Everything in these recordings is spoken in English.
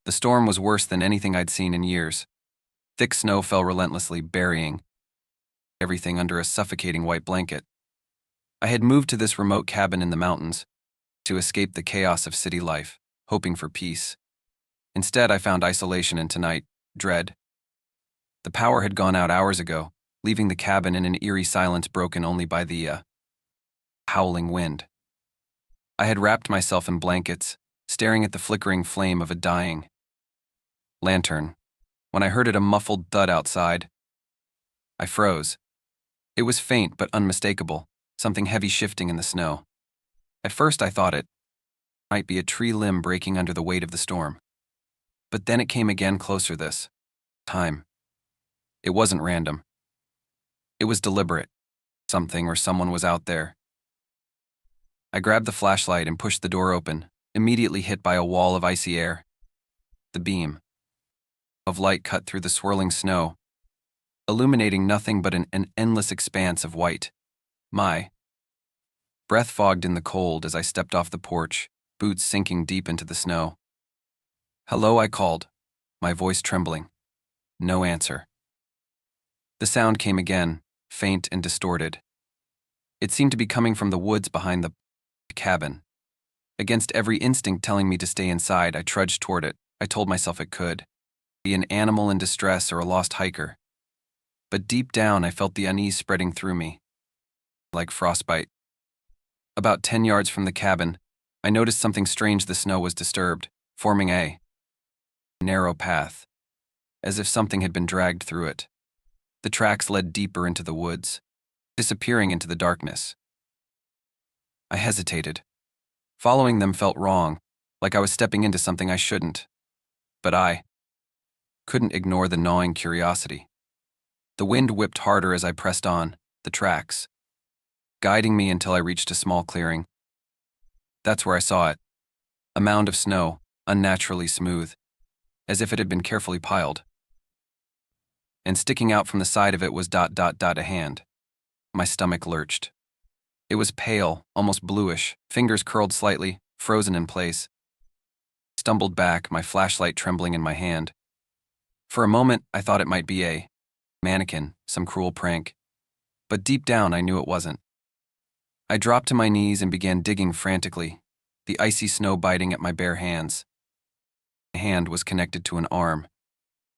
The storm was worse than anything I'd seen in years. Thick snow fell relentlessly, burying everything under a suffocating white blanket. I had moved to this remote cabin in the mountains to escape the chaos of city life, hoping for peace. Instead, I found isolation and tonight, dread. The power had gone out hours ago, leaving the cabin in an eerie silence broken only by the howling wind. I had wrapped myself in blankets, staring at the flickering flame of a dying lantern, when I heard a muffled thud outside. I froze. It was faint but unmistakable, something heavy shifting in the snow. At first I thought it might be a tree limb breaking under the weight of the storm. But then it came again, closer this time. It wasn't random. It was deliberate. Something or someone was out there. I grabbed the flashlight and pushed the door open, immediately hit by a wall of icy air. The beam of light cut through the swirling snow, illuminating nothing but an endless expanse of white. My breath fogged in the cold as I stepped off the porch, boots sinking deep into the snow. "Hello," I called, my voice trembling. No answer. The sound came again, faint and distorted. It seemed to be coming from the woods behind the cabin. Against every instinct telling me to stay inside, I trudged toward it. I told myself it could be an animal in distress or a lost hiker. But deep down, I felt the unease spreading through me, like frostbite. About 10 yards from the cabin, I noticed something strange. The snow was disturbed, forming a narrow path, as if something had been dragged through it. The tracks led deeper into the woods, disappearing into the darkness. I hesitated. Following them felt wrong, like I was stepping into something I shouldn't. But I couldn't ignore the gnawing curiosity. The wind whipped harder as I pressed on, the tracks guiding me until I reached a small clearing. That's where I saw it. A mound of snow, unnaturally smooth, as if it had been carefully piled. And sticking out from the side of it was a hand. My stomach lurched. It was pale, almost bluish, fingers curled slightly, frozen in place. I stumbled back, my flashlight trembling in my hand. For a moment, I thought it might be a mannequin, some cruel prank. But deep down, I knew it wasn't. I dropped to my knees and began digging frantically, the icy snow biting at my bare hands. My hand was connected to an arm,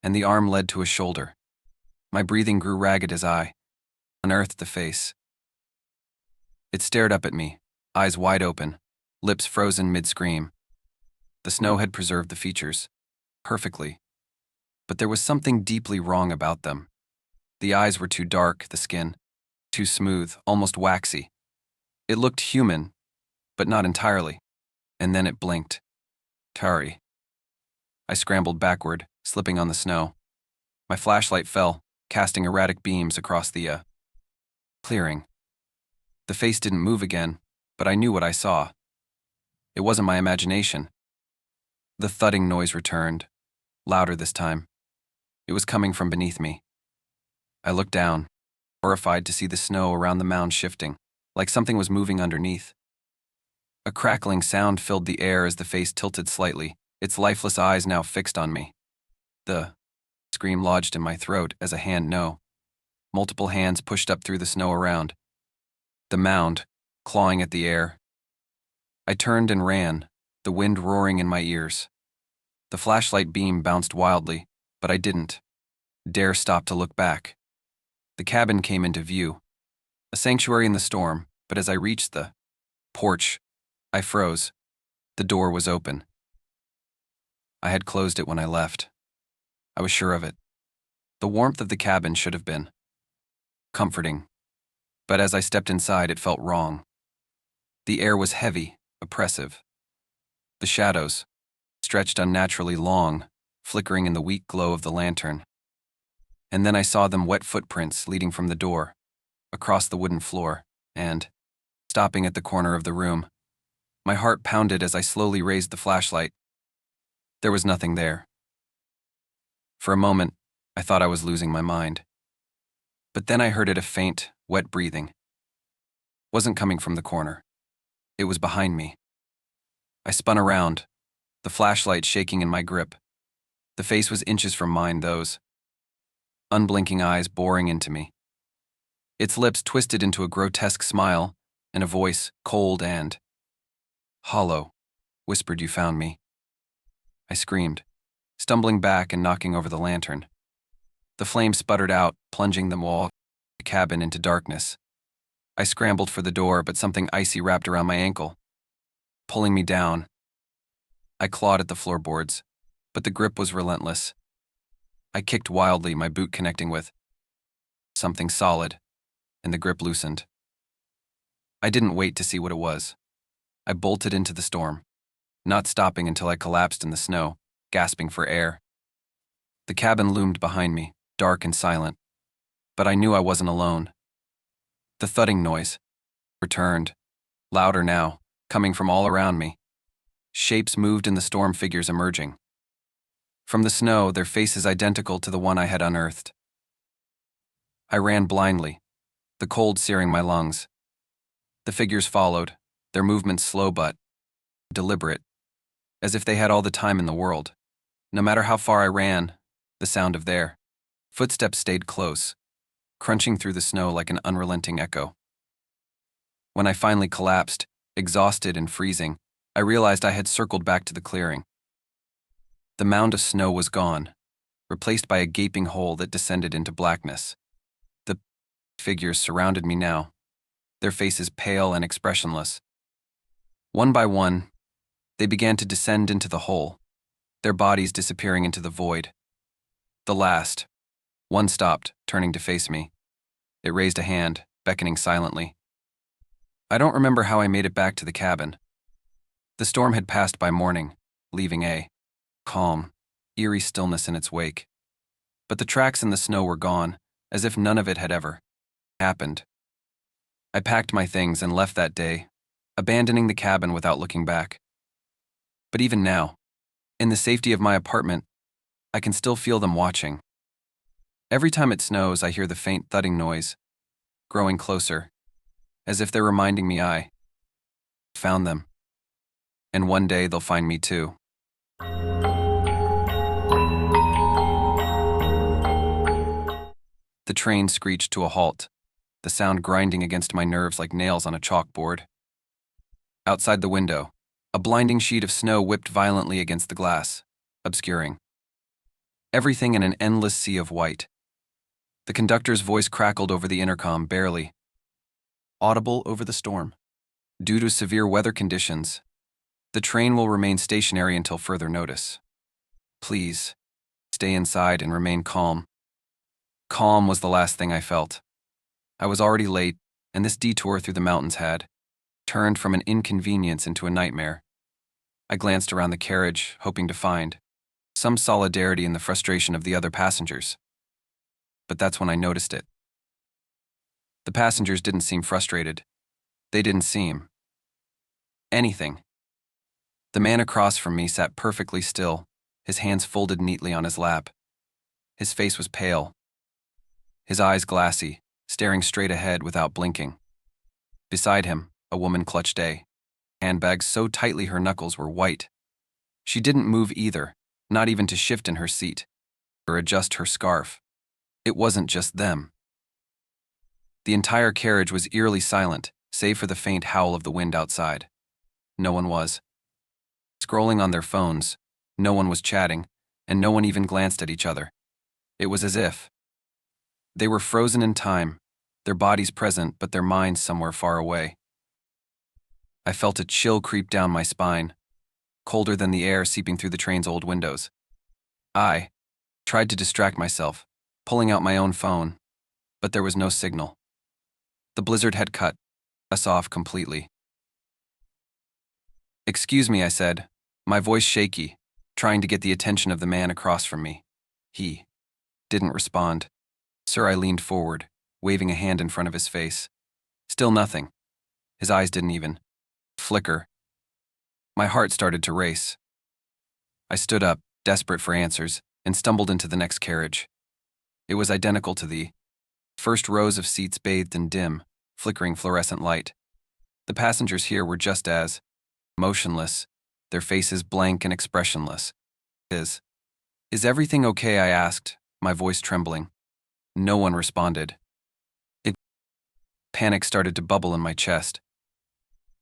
and the arm led to a shoulder. My breathing grew ragged as I unearthed the face. It stared up at me, eyes wide open, lips frozen mid-scream. The snow had preserved the features perfectly, but there was something deeply wrong about them. The eyes were too dark, the skin too smooth, almost waxy. It looked human, but not entirely. And then it blinked. Tari. I scrambled backward, slipping on the snow. My flashlight fell, casting erratic beams across the clearing. The face didn't move again, but I knew what I saw. It wasn't my imagination. The thudding noise returned, louder this time. It was coming from beneath me. I looked down, horrified to see the snow around the mound shifting, like something was moving underneath. A crackling sound filled the air as the face tilted slightly, its lifeless eyes now fixed on me. The scream lodged in my throat as a hand multiple hands pushed up through the snow around. The mound, clawing at the air. I turned and ran, the wind roaring in my ears. The flashlight beam bounced wildly, but I didn't dare stop to look back. The cabin came into view, a sanctuary in the storm, but as I reached the porch, I froze. The door was open. I had closed it when I left. I was sure of it. The warmth of the cabin should have been comforting, but as I stepped inside, it felt wrong. The air was heavy, oppressive. The shadows stretched unnaturally long, flickering in the weak glow of the lantern. And then I saw them wet footprints leading from the door, across the wooden floor, and, stopping at the corner of the room, my heart pounded as I slowly raised the flashlight. There was nothing there. For a moment, I thought I was losing my mind. But then I heard a faint, wet breathing. It wasn't coming from the corner. It was behind me. I spun around, the flashlight shaking in my grip, The face was inches from mine, those unblinking eyes boring into me. Its lips twisted into a grotesque smile, and a voice, cold and hollow, whispered, "You found me." I screamed, stumbling back and knocking over the lantern. The flame sputtered out, plunging the wall of the cabin into darkness. I scrambled for the door, but something icy wrapped around my ankle, pulling me down. I clawed at the floorboards, but the grip was relentless. I kicked wildly, my boot connecting with something solid, and the grip loosened. I didn't wait to see what it was. I bolted into the storm, not stopping until I collapsed in the snow, gasping for air. The cabin loomed behind me, dark and silent, but I knew I wasn't alone. The thudding noise returned, louder now, coming from all around me. Shapes moved in the storm, figures emerging. From the snow, their faces identical to the one I had unearthed. I ran blindly, the cold searing my lungs. The figures followed, their movements slow but deliberate, as if they had all the time in the world. No matter how far I ran, the sound of their footsteps stayed close, crunching through the snow like an unrelenting echo. When I finally collapsed, exhausted and freezing, I realized I had circled back to the clearing. The mound of snow was gone, replaced by a gaping hole that descended into blackness. The figures surrounded me now, their faces pale and expressionless. One by one, they began to descend into the hole, their bodies disappearing into the void. The last, one stopped, turning to face me. It raised a hand, beckoning silently. I don't remember how I made it back to the cabin. The storm had passed by morning, leaving a calm, eerie stillness in its wake. But the tracks in the snow were gone, as if none of it had ever happened. I packed my things and left that day, abandoning the cabin without looking back. But even now, in the safety of my apartment, I can still feel them watching. Every time it snows, I hear the faint thudding noise, growing closer, as if they're reminding me I found them. And one day they'll find me too. The train screeched to a halt, the sound grinding against my nerves like nails on a chalkboard. Outside the window, a blinding sheet of snow whipped violently against the glass, obscuring everything in an endless sea of white. The conductor's voice crackled over the intercom, barely audible over the storm. Due to severe weather conditions, the train will remain stationary until further notice. Please, stay inside and remain calm. Calm was the last thing I felt. I was already late, and this detour through the mountains had turned from an inconvenience into a nightmare. I glanced around the carriage, hoping to find some solidarity in the frustration of the other passengers. But that's when I noticed it. The passengers didn't seem frustrated. They didn't seem anything. The man across from me sat perfectly still, his hands folded neatly on his lap. His face was pale, his eyes glassy, staring straight ahead without blinking. Beside him, a woman clutched a handbag so tightly her knuckles were white. She didn't move either, not even to shift in her seat or adjust her scarf. It wasn't just them. The entire carriage was eerily silent, save for the faint howl of the wind outside. No one was scrolling on their phones, no one was chatting, and no one even glanced at each other. It was as if they were frozen in time, their bodies present but their minds somewhere far away. I felt a chill creep down my spine, colder than the air seeping through the train's old windows. I tried to distract myself, pulling out my own phone, but there was no signal. The blizzard had cut us off completely. "Excuse me," I said, my voice shaky, trying to get the attention of the man across from me. He didn't respond. "Sir," I leaned forward, waving a hand in front of his face. Still nothing. His eyes didn't even flicker. My heart started to race. I stood up, desperate for answers, and stumbled into the next carriage. It was identical to the first rows of seats, bathed in dim, flickering fluorescent light. The passengers here were just as motionless, their faces blank and expressionless. Is everything okay? I asked, my voice trembling. No one responded. Panic started to bubble in my chest.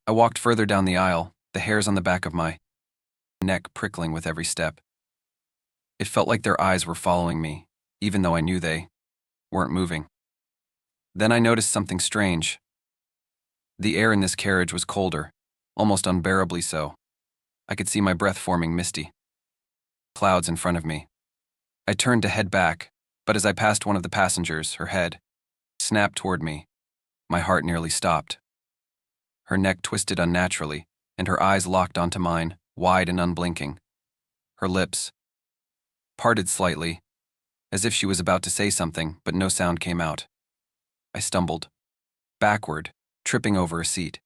I walked further down the aisle, the hairs on the back of my neck prickling with every step. It felt like their eyes were following me, even though I knew they weren't moving. Then I noticed something strange. The air in this carriage was colder, almost unbearably so. I could see my breath forming misty clouds in front of me. I turned to head back, but as I passed one of the passengers, her head snapped toward me. My heart nearly stopped. Her neck twisted unnaturally, and her eyes locked onto mine, wide and unblinking. Her lips parted slightly, as if she was about to say something, but no sound came out. I stumbled backward, tripping over a seat.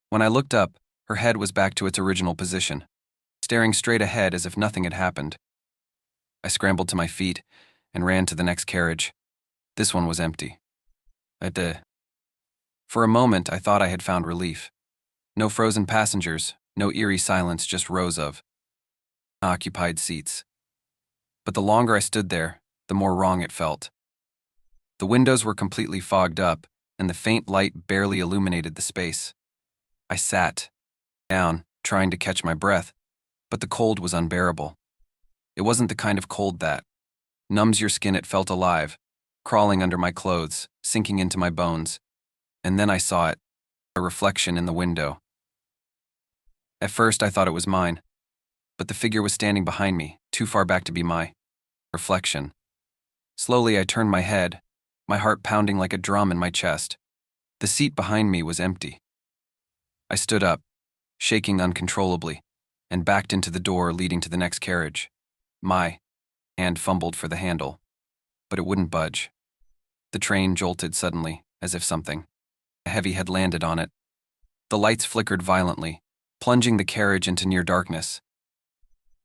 When I looked up, her head was back to its original position, staring straight ahead as if nothing had happened. I scrambled to my feet and ran to the next carriage. This one was empty. For a moment, I thought I had found relief. No frozen passengers, no eerie silence, just rows of occupied seats. But the longer I stood there, the more wrong it felt. The windows were completely fogged up, and the faint light barely illuminated the space. I sat down, trying to catch my breath, but the cold was unbearable. It wasn't the kind of cold that numbs your skin. It felt alive, crawling under my clothes, sinking into my bones. And then I saw it, a reflection in the window. At first, I thought it was mine, but the figure was standing behind me, too far back to be my reflection. Slowly, I turned my head, my heart pounding like a drum in my chest. The seat behind me was empty. I stood up, shaking uncontrollably, and backed into the door leading to the next carriage. My hand fumbled for the handle, but it wouldn't budge. The train jolted suddenly, as if something heavy had landed on it. The lights flickered violently, plunging the carriage into near darkness.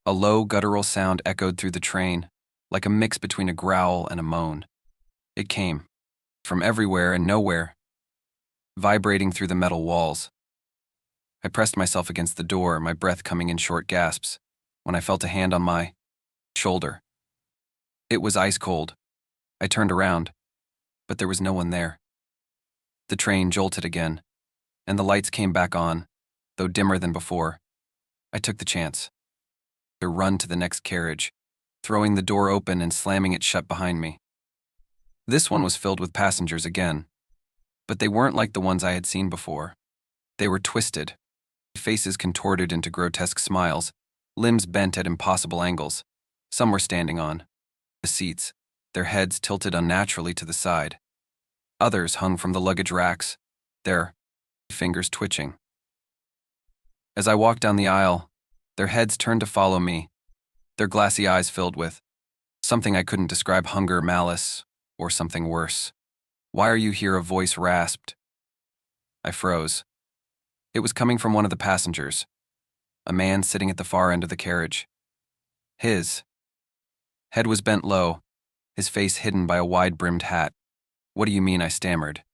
A low, guttural sound echoed through the train, like a mix between a growl and a moan. It came from everywhere and nowhere, vibrating through the metal walls. I pressed myself against the door, my breath coming in short gasps, when I felt a hand on my shoulder. It was ice cold. I turned around, but there was no one there. The train jolted again, and the lights came back on, though dimmer than before. I took the chance to run to the next carriage, throwing the door open and slamming it shut behind me. This one was filled with passengers again, but they weren't like the ones I had seen before. They were twisted, faces contorted into grotesque smiles, limbs bent at impossible angles. Some were standing on the seats, their heads tilted unnaturally to the side. Others hung from the luggage racks, their fingers twitching. As I walked down the aisle, their heads turned to follow me, their glassy eyes filled with something I couldn't describe: hunger, malice, or something worse. "Why are you here?" a voice rasped. I froze. It was coming from one of the passengers, a man sitting at the far end of the carriage. His head was bent low, his face hidden by a wide-brimmed hat. "What do you mean?" I stammered.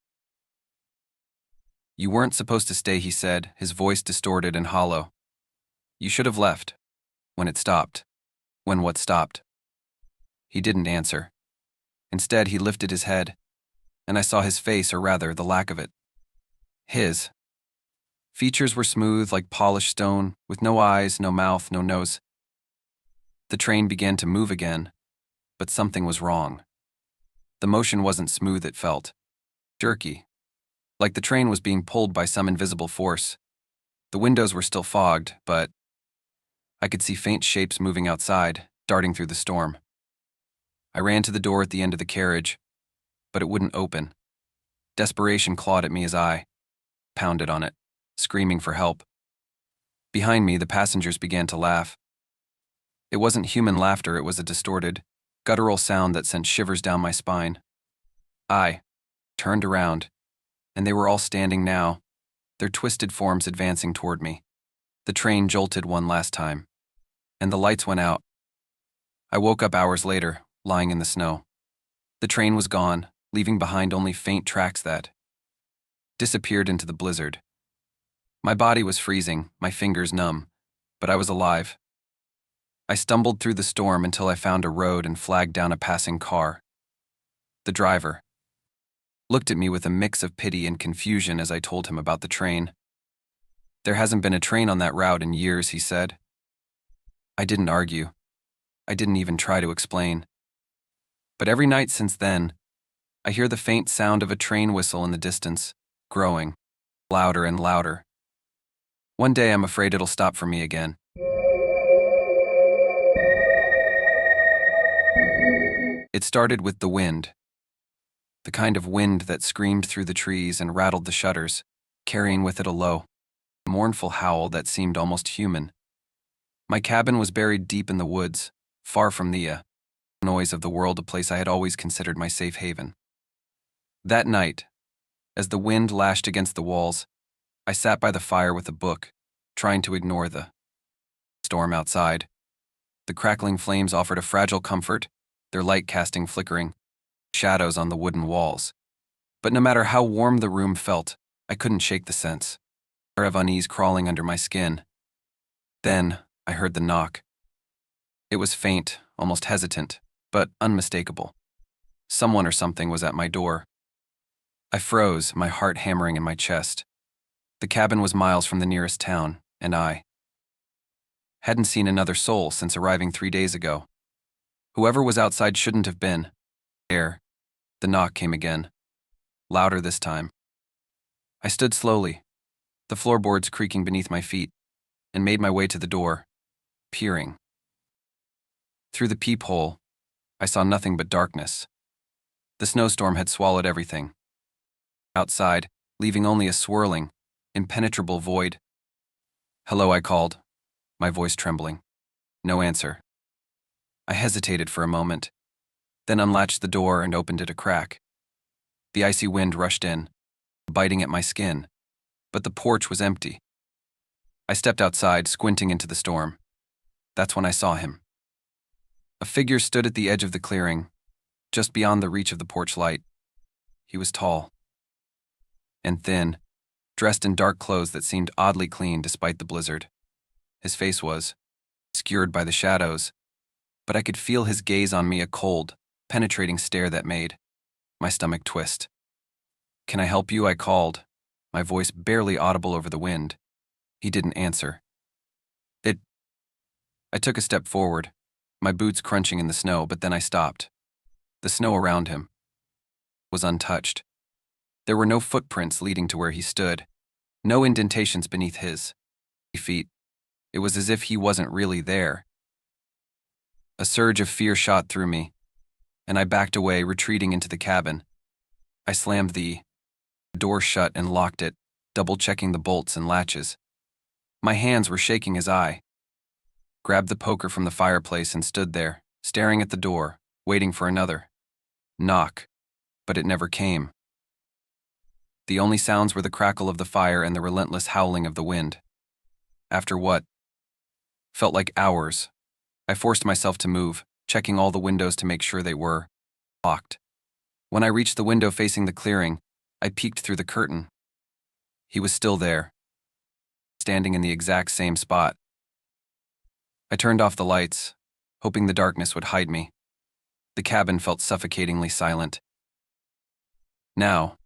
"You weren't supposed to stay," he said, his voice distorted and hollow. "You should have left. When it stopped." "When what stopped?" He didn't answer. Instead, he lifted his head, and I saw his face, or rather, the lack of it. His features were smooth like polished stone, with no eyes, no mouth, no nose. The train began to move again, but something was wrong. The motion wasn't smooth, it felt jerky, like the train was being pulled by some invisible force. The windows were still fogged, but I could see faint shapes moving outside, darting through the storm. I ran to the door at the end of the carriage, but it wouldn't open. Desperation clawed at me as I pounded on it, screaming for help. Behind me, the passengers began to laugh. It wasn't human laughter, it was a distorted, guttural sound that sent shivers down my spine. I turned around, and they were all standing now, their twisted forms advancing toward me. The train jolted one last time, and the lights went out. I woke up hours later, lying in the snow. The train was gone, leaving behind only faint tracks that disappeared into the blizzard. My body was freezing, my fingers numb, but I was alive. I stumbled through the storm until I found a road and flagged down a passing car. The driver looked at me with a mix of pity and confusion as I told him about the train. "There hasn't been a train on that route in years," he said. I didn't argue. I didn't even try to explain. But every night since then, I hear the faint sound of a train whistle in the distance, growing louder and louder. One day I'm afraid it'll stop for me again. It started with the wind. The kind of wind that screamed through the trees and rattled the shutters, carrying with it a low, mournful howl that seemed almost human. My cabin was buried deep in the woods, far from the noise of the world, a place I had always considered my safe haven. That night, as the wind lashed against the walls, I sat by the fire with a book, trying to ignore the storm outside. The crackling flames offered a fragile comfort, their light casting flickering shadows on the wooden walls. But no matter how warm the room felt, I couldn't shake the sense of unease crawling under my skin. Then I heard the knock. It was faint, almost hesitant, but unmistakable. Someone or something was at my door. I froze, my heart hammering in my chest. The cabin was miles from the nearest town, and I hadn't seen another soul since arriving 3 days ago. Whoever was outside shouldn't have been there. The knock came again, louder this time. I stood slowly, the floorboards creaking beneath my feet, and made my way to the door, peering. Through the peephole, I saw nothing but darkness. The snowstorm had swallowed everything. Outside, leaving only a swirling, impenetrable void. "Hello," I called, my voice trembling. No answer. I hesitated for a moment, then unlatched the door and opened it a crack. The icy wind rushed in, biting at my skin, but the porch was empty. I stepped outside, squinting into the storm. That's when I saw him. A figure stood at the edge of the clearing, just beyond the reach of the porch light. He was tall and thin, dressed in dark clothes that seemed oddly clean despite the blizzard. His face was obscured by the shadows, but I could feel his gaze on me, a cold, penetrating stare that made my stomach twist. "Can I help you?" I called, my voice barely audible over the wind. He didn't answer. I took a step forward, my boots crunching in the snow, but then I stopped. The snow around him was untouched. There were no footprints leading to where he stood, no indentations beneath his feet. It was as if he wasn't really there. A surge of fear shot through me, and I backed away, retreating into the cabin. I slammed the door shut and locked it, double-checking the bolts and latches. My hands were shaking as I grabbed the poker from the fireplace and stood there, staring at the door, waiting for another knock, but it never came. The only sounds were the crackle of the fire and the relentless howling of the wind. After what felt like hours, I forced myself to move, checking all the windows to make sure they were locked. When I reached the window facing the clearing, I peeked through the curtain. He was still there, standing in the exact same spot. I turned off the lights, hoping the darkness would hide me. The cabin felt suffocatingly silent. Now,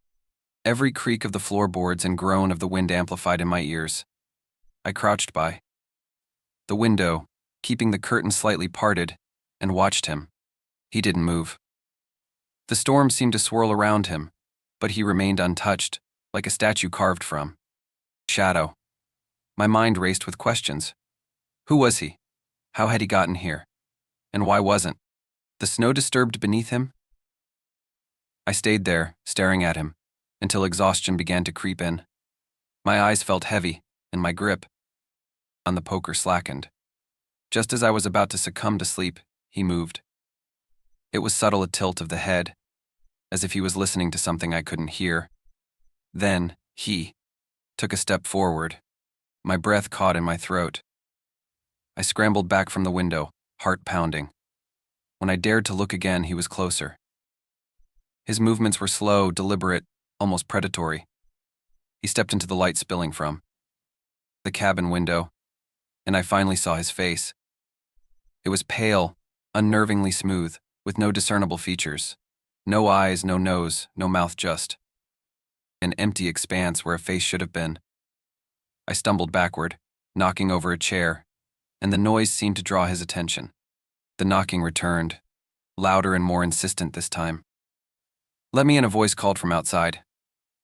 every creak of the floorboards and groan of the wind amplified in my ears. I crouched by the window, keeping the curtain slightly parted, and watched him. He didn't move. The storm seemed to swirl around him, but he remained untouched, like a statue carved from shadow. My mind raced with questions. Who was he? How had he gotten here? And why wasn't the snow disturbed beneath him? I stayed there, staring at him, until exhaustion began to creep in. My eyes felt heavy, and my grip on the poker slackened. Just as I was about to succumb to sleep, he moved. It was subtle, a tilt of the head, as if he was listening to something I couldn't hear. Then, he took a step forward. My breath caught in my throat. I scrambled back from the window, heart pounding. When I dared to look again, he was closer. His movements were slow, deliberate, almost predatory. He stepped into the light spilling from the cabin window, and I finally saw his face. It was pale, unnervingly smooth, with no discernible features. No eyes, no nose, no mouth, just an empty expanse where a face should have been. I stumbled backward, knocking over a chair, and the noise seemed to draw his attention. The knocking returned, louder and more insistent this time. "Let me in," a voice called from outside.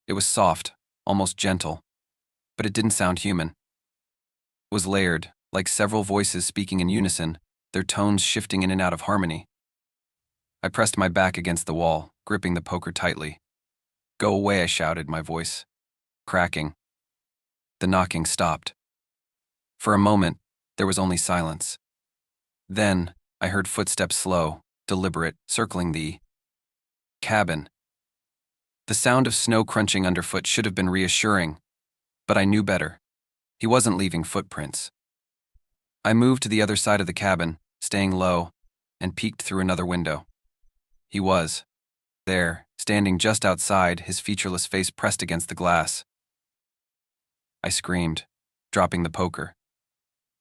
It was soft, almost gentle, but it didn't sound human. It was layered, like several voices speaking in unison, their tones shifting in and out of harmony. I pressed my back against the wall, gripping the poker tightly. "Go away," I shouted, my voice cracking. The knocking stopped. For a moment, there was only silence. Then, I heard footsteps, slow, deliberate, circling the cabin. The sound of snow crunching underfoot should have been reassuring, but I knew better. He wasn't leaving footprints. I moved to the other side of the cabin, staying low, and peeked through another window. He was there, standing just outside, his featureless face pressed against the glass. I screamed, dropping the poker.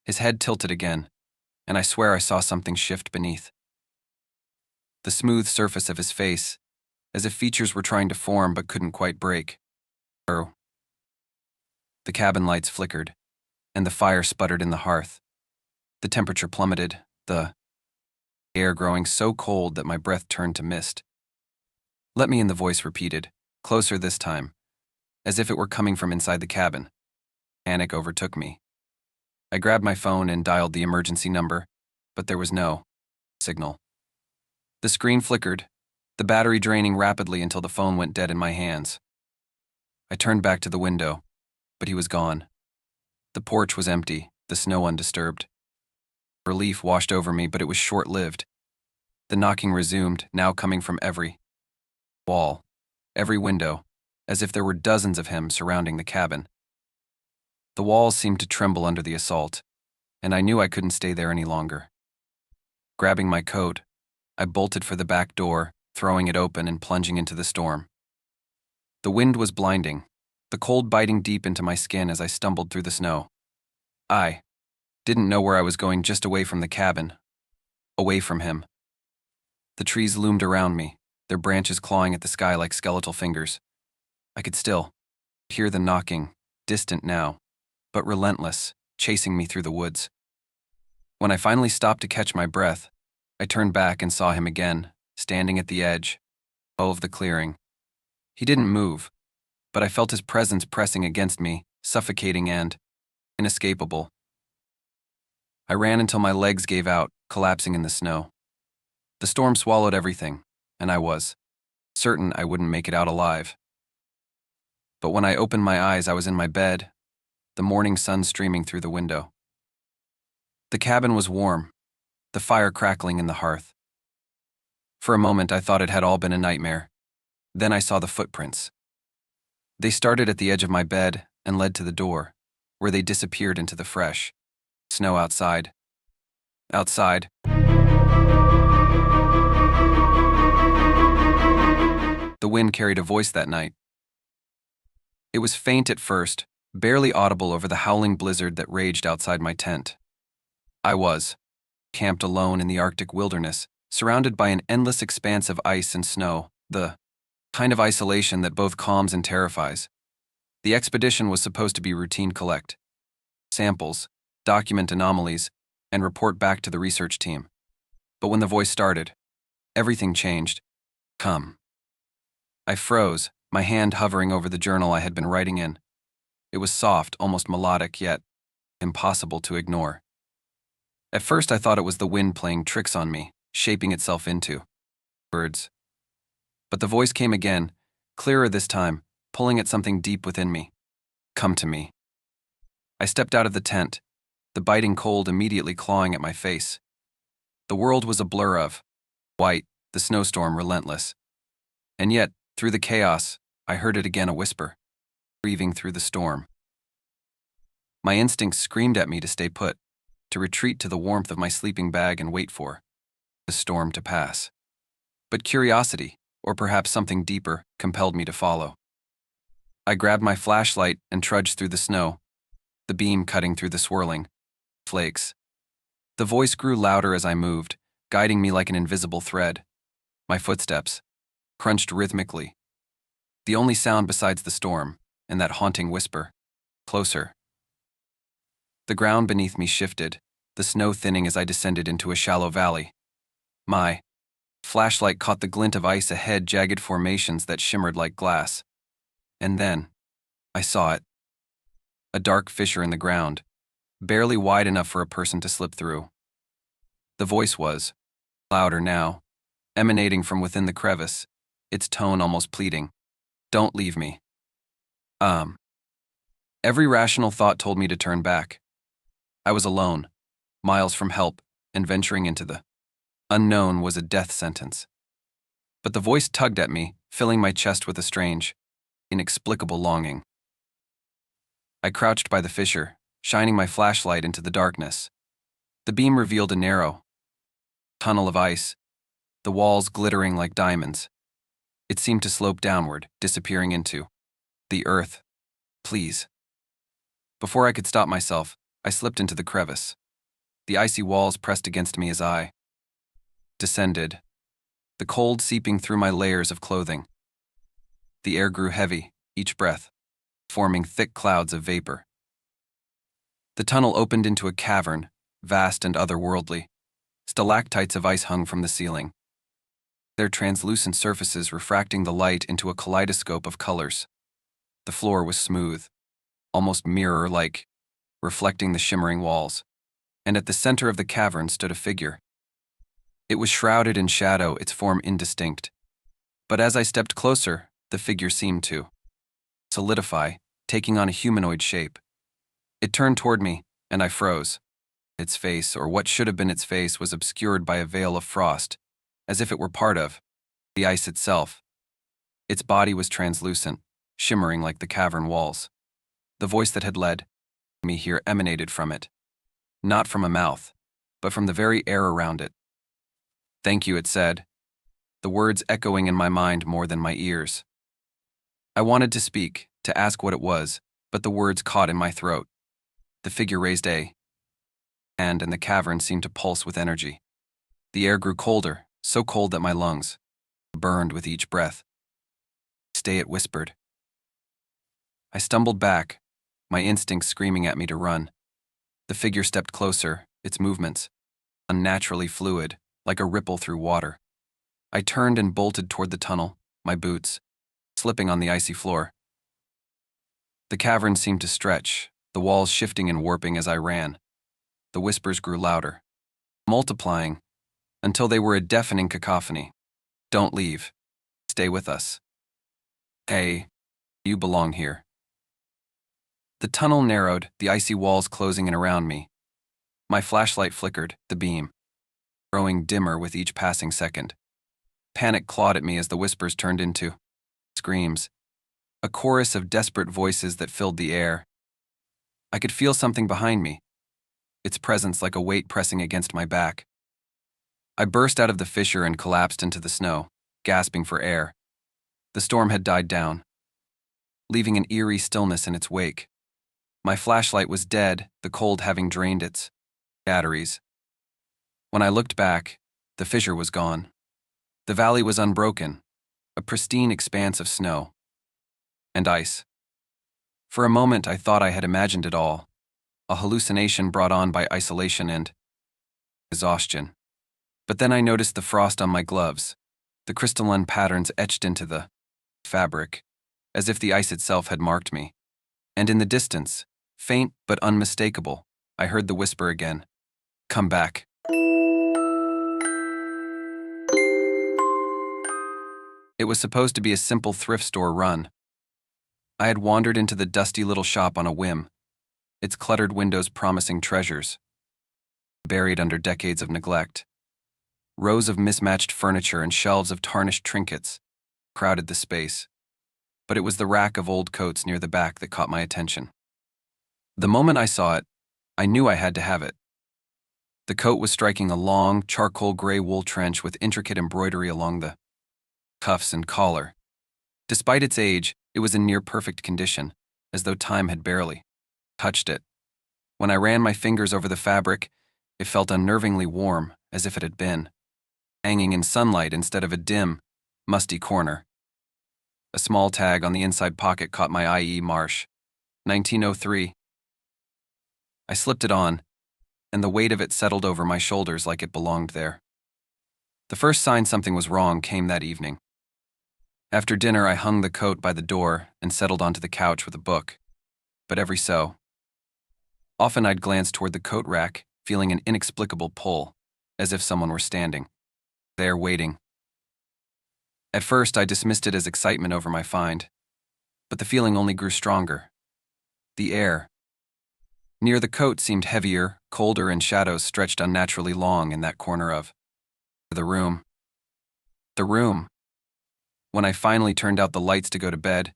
His head tilted again, and I swear I saw something shift beneath the smooth surface of his face, as if features were trying to form but couldn't quite break. The cabin lights flickered, and the fire sputtered in the hearth. The temperature plummeted, the air growing so cold that my breath turned to mist. "Let me in," the voice repeated, closer this time, as if it were coming from inside the cabin. Panic overtook me. I grabbed my phone and dialed the emergency number, but there was no signal. The screen flickered, the battery draining rapidly until the phone went dead in my hands. I turned back to the window, but he was gone. The porch was empty, the snow undisturbed. Relief washed over me, but it was short-lived. The knocking resumed, now coming from every wall, every window, as if there were dozens of him surrounding the cabin. The walls seemed to tremble under the assault, and I knew I couldn't stay there any longer. Grabbing my coat, I bolted for the back door, throwing it open and plunging into the storm. The wind was blinding, the cold biting deep into my skin as I stumbled through the snow. I didn't know where I was going, just away from the cabin, away from him. The trees loomed around me, their branches clawing at the sky like skeletal fingers. I could still hear the knocking, distant now, but relentless, chasing me through the woods. When I finally stopped to catch my breath, I turned back and saw him again, standing at the edge of the clearing. He didn't move, but I felt his presence pressing against me, suffocating and inescapable. I ran until my legs gave out, collapsing in the snow. The storm swallowed everything, and I was certain I wouldn't make it out alive. But when I opened my eyes, I was in my bed, the morning sun streaming through the window. The cabin was warm, the fire crackling in the hearth. For a moment, I thought it had all been a nightmare. Then I saw the footprints. They started at the edge of my bed and led to the door, where they disappeared into the fresh snow outside. Outside, the wind carried a voice that night. It was faint at first, barely audible over the howling blizzard that raged outside my tent. I was camped alone in the Arctic wilderness, surrounded by an endless expanse of ice and snow, the kind of isolation that both calms and terrifies. The expedition was supposed to be routine: collect samples, document anomalies, and report back to the research team. But when the voice started, everything changed. "Come." I froze, my hand hovering over the journal I had been writing in. It was soft, almost melodic, yet impossible to ignore. At first I thought it was the wind playing tricks on me, shaping itself into words. But the voice came again, clearer this time, pulling at something deep within me. "Come to me." I stepped out of the tent, the biting cold immediately clawing at my face. The world was a blur of white, the snowstorm relentless. And yet, through the chaos, I heard it again, a whisper, breathing through the storm. My instincts screamed at me to stay put, to retreat to the warmth of my sleeping bag and wait for the storm to pass. But curiosity, or perhaps something deeper, compelled me to follow. I grabbed my flashlight and trudged through the snow, the beam cutting through the swirling flakes. The voice grew louder as I moved, guiding me like an invisible thread. My footsteps crunched rhythmically, the only sound besides the storm and that haunting whisper. Closer. The ground beneath me shifted, the snow thinning as I descended into a shallow valley. My flashlight caught the glint of ice ahead, jagged formations that shimmered like glass. And then, I saw it. A dark fissure in the ground, barely wide enough for a person to slip through. The voice was louder now, emanating from within the crevice, its tone almost pleading. Don't leave me. Every rational thought told me to turn back. I was alone, miles from help, and venturing into the unknown was a death sentence. But the voice tugged at me, filling my chest with a strange, inexplicable longing. I crouched by the fissure, shining my flashlight into the darkness. The beam revealed a narrow tunnel of ice, the walls glittering like diamonds. It seemed to slope downward, disappearing into the earth. Please. Before I could stop myself, I slipped into the crevice. The icy walls pressed against me as I descended, the cold seeping through my layers of clothing. The air grew heavy, each breath forming thick clouds of vapor. The tunnel opened into a cavern, vast and otherworldly. Stalactites of ice hung from the ceiling, their translucent surfaces refracting the light into a kaleidoscope of colors. The floor was smooth, almost mirror-like, reflecting the shimmering walls. And at the center of the cavern stood a figure. It was shrouded in shadow, its form indistinct. But as I stepped closer, the figure seemed to solidify, taking on a humanoid shape. It turned toward me, and I froze. Its face, or what should have been its face, was obscured by a veil of frost, as if it were part of the ice itself. Its body was translucent, shimmering like the cavern walls. The voice that had led me here emanated from it. Not from a mouth, but from the very air around it. Thank you, it said, the words echoing in my mind more than my ears. I wanted to speak, to ask what it was, but the words caught in my throat. The figure raised a hand, and the cavern seemed to pulse with energy. The air grew colder, so cold that my lungs burned with each breath. Stay, it whispered. I stumbled back, my instincts screaming at me to run. The figure stepped closer, its movements unnaturally fluid, like a ripple through water. I turned and bolted toward the tunnel, my boots slipping on the icy floor. The cavern seemed to stretch, the walls shifting and warping as I ran. The whispers grew louder, multiplying, until they were a deafening cacophony. Don't leave. Stay with us. Hey, you belong here. The tunnel narrowed, the icy walls closing in around me. My flashlight flickered, the beam growing dimmer with each passing second. Panic clawed at me as the whispers turned into screams, a chorus of desperate voices that filled the air. I could feel something behind me, its presence like a weight pressing against my back. I burst out of the fissure and collapsed into the snow, gasping for air. The storm had died down, leaving an eerie stillness in its wake. My flashlight was dead, the cold having drained its batteries. When I looked back, the fissure was gone. The valley was unbroken, a pristine expanse of snow and ice. For a moment, I thought I had imagined it all, a hallucination brought on by isolation and exhaustion. But then I noticed the frost on my gloves, the crystalline patterns etched into the fabric, as if the ice itself had marked me. And in the distance, faint but unmistakable, I heard the whisper again. Come back. It was supposed to be a simple thrift store run. I had wandered into the dusty little shop on a whim, its cluttered windows promising treasures, buried under decades of neglect. Rows of mismatched furniture and shelves of tarnished trinkets crowded the space, but it was the rack of old coats near the back that caught my attention. The moment I saw it, I knew I had to have it. The coat was striking a long, charcoal gray wool trench with intricate embroidery along the cuffs and collar. Despite its age, it was in near-perfect condition, as though time had barely touched it. When I ran my fingers over the fabric, It felt unnervingly warm, as if it had been hanging in sunlight instead of a dim, musty corner. A small tag on the inside pocket caught my eye. Marsh, 1903. I slipped it on, and the weight of it settled over my shoulders like it belonged there. The first sign something was wrong came that evening. After dinner, I hung the coat by the door and settled onto the couch with a book. But every so often I'd glance toward the coat rack, feeling an inexplicable pull, as if someone were standing there waiting. At first, I dismissed it as excitement over my find, but the feeling only grew stronger. The air near the coat seemed heavier, colder, and shadows stretched unnaturally long in that corner of the room. The room. When I finally turned out the lights to go to bed,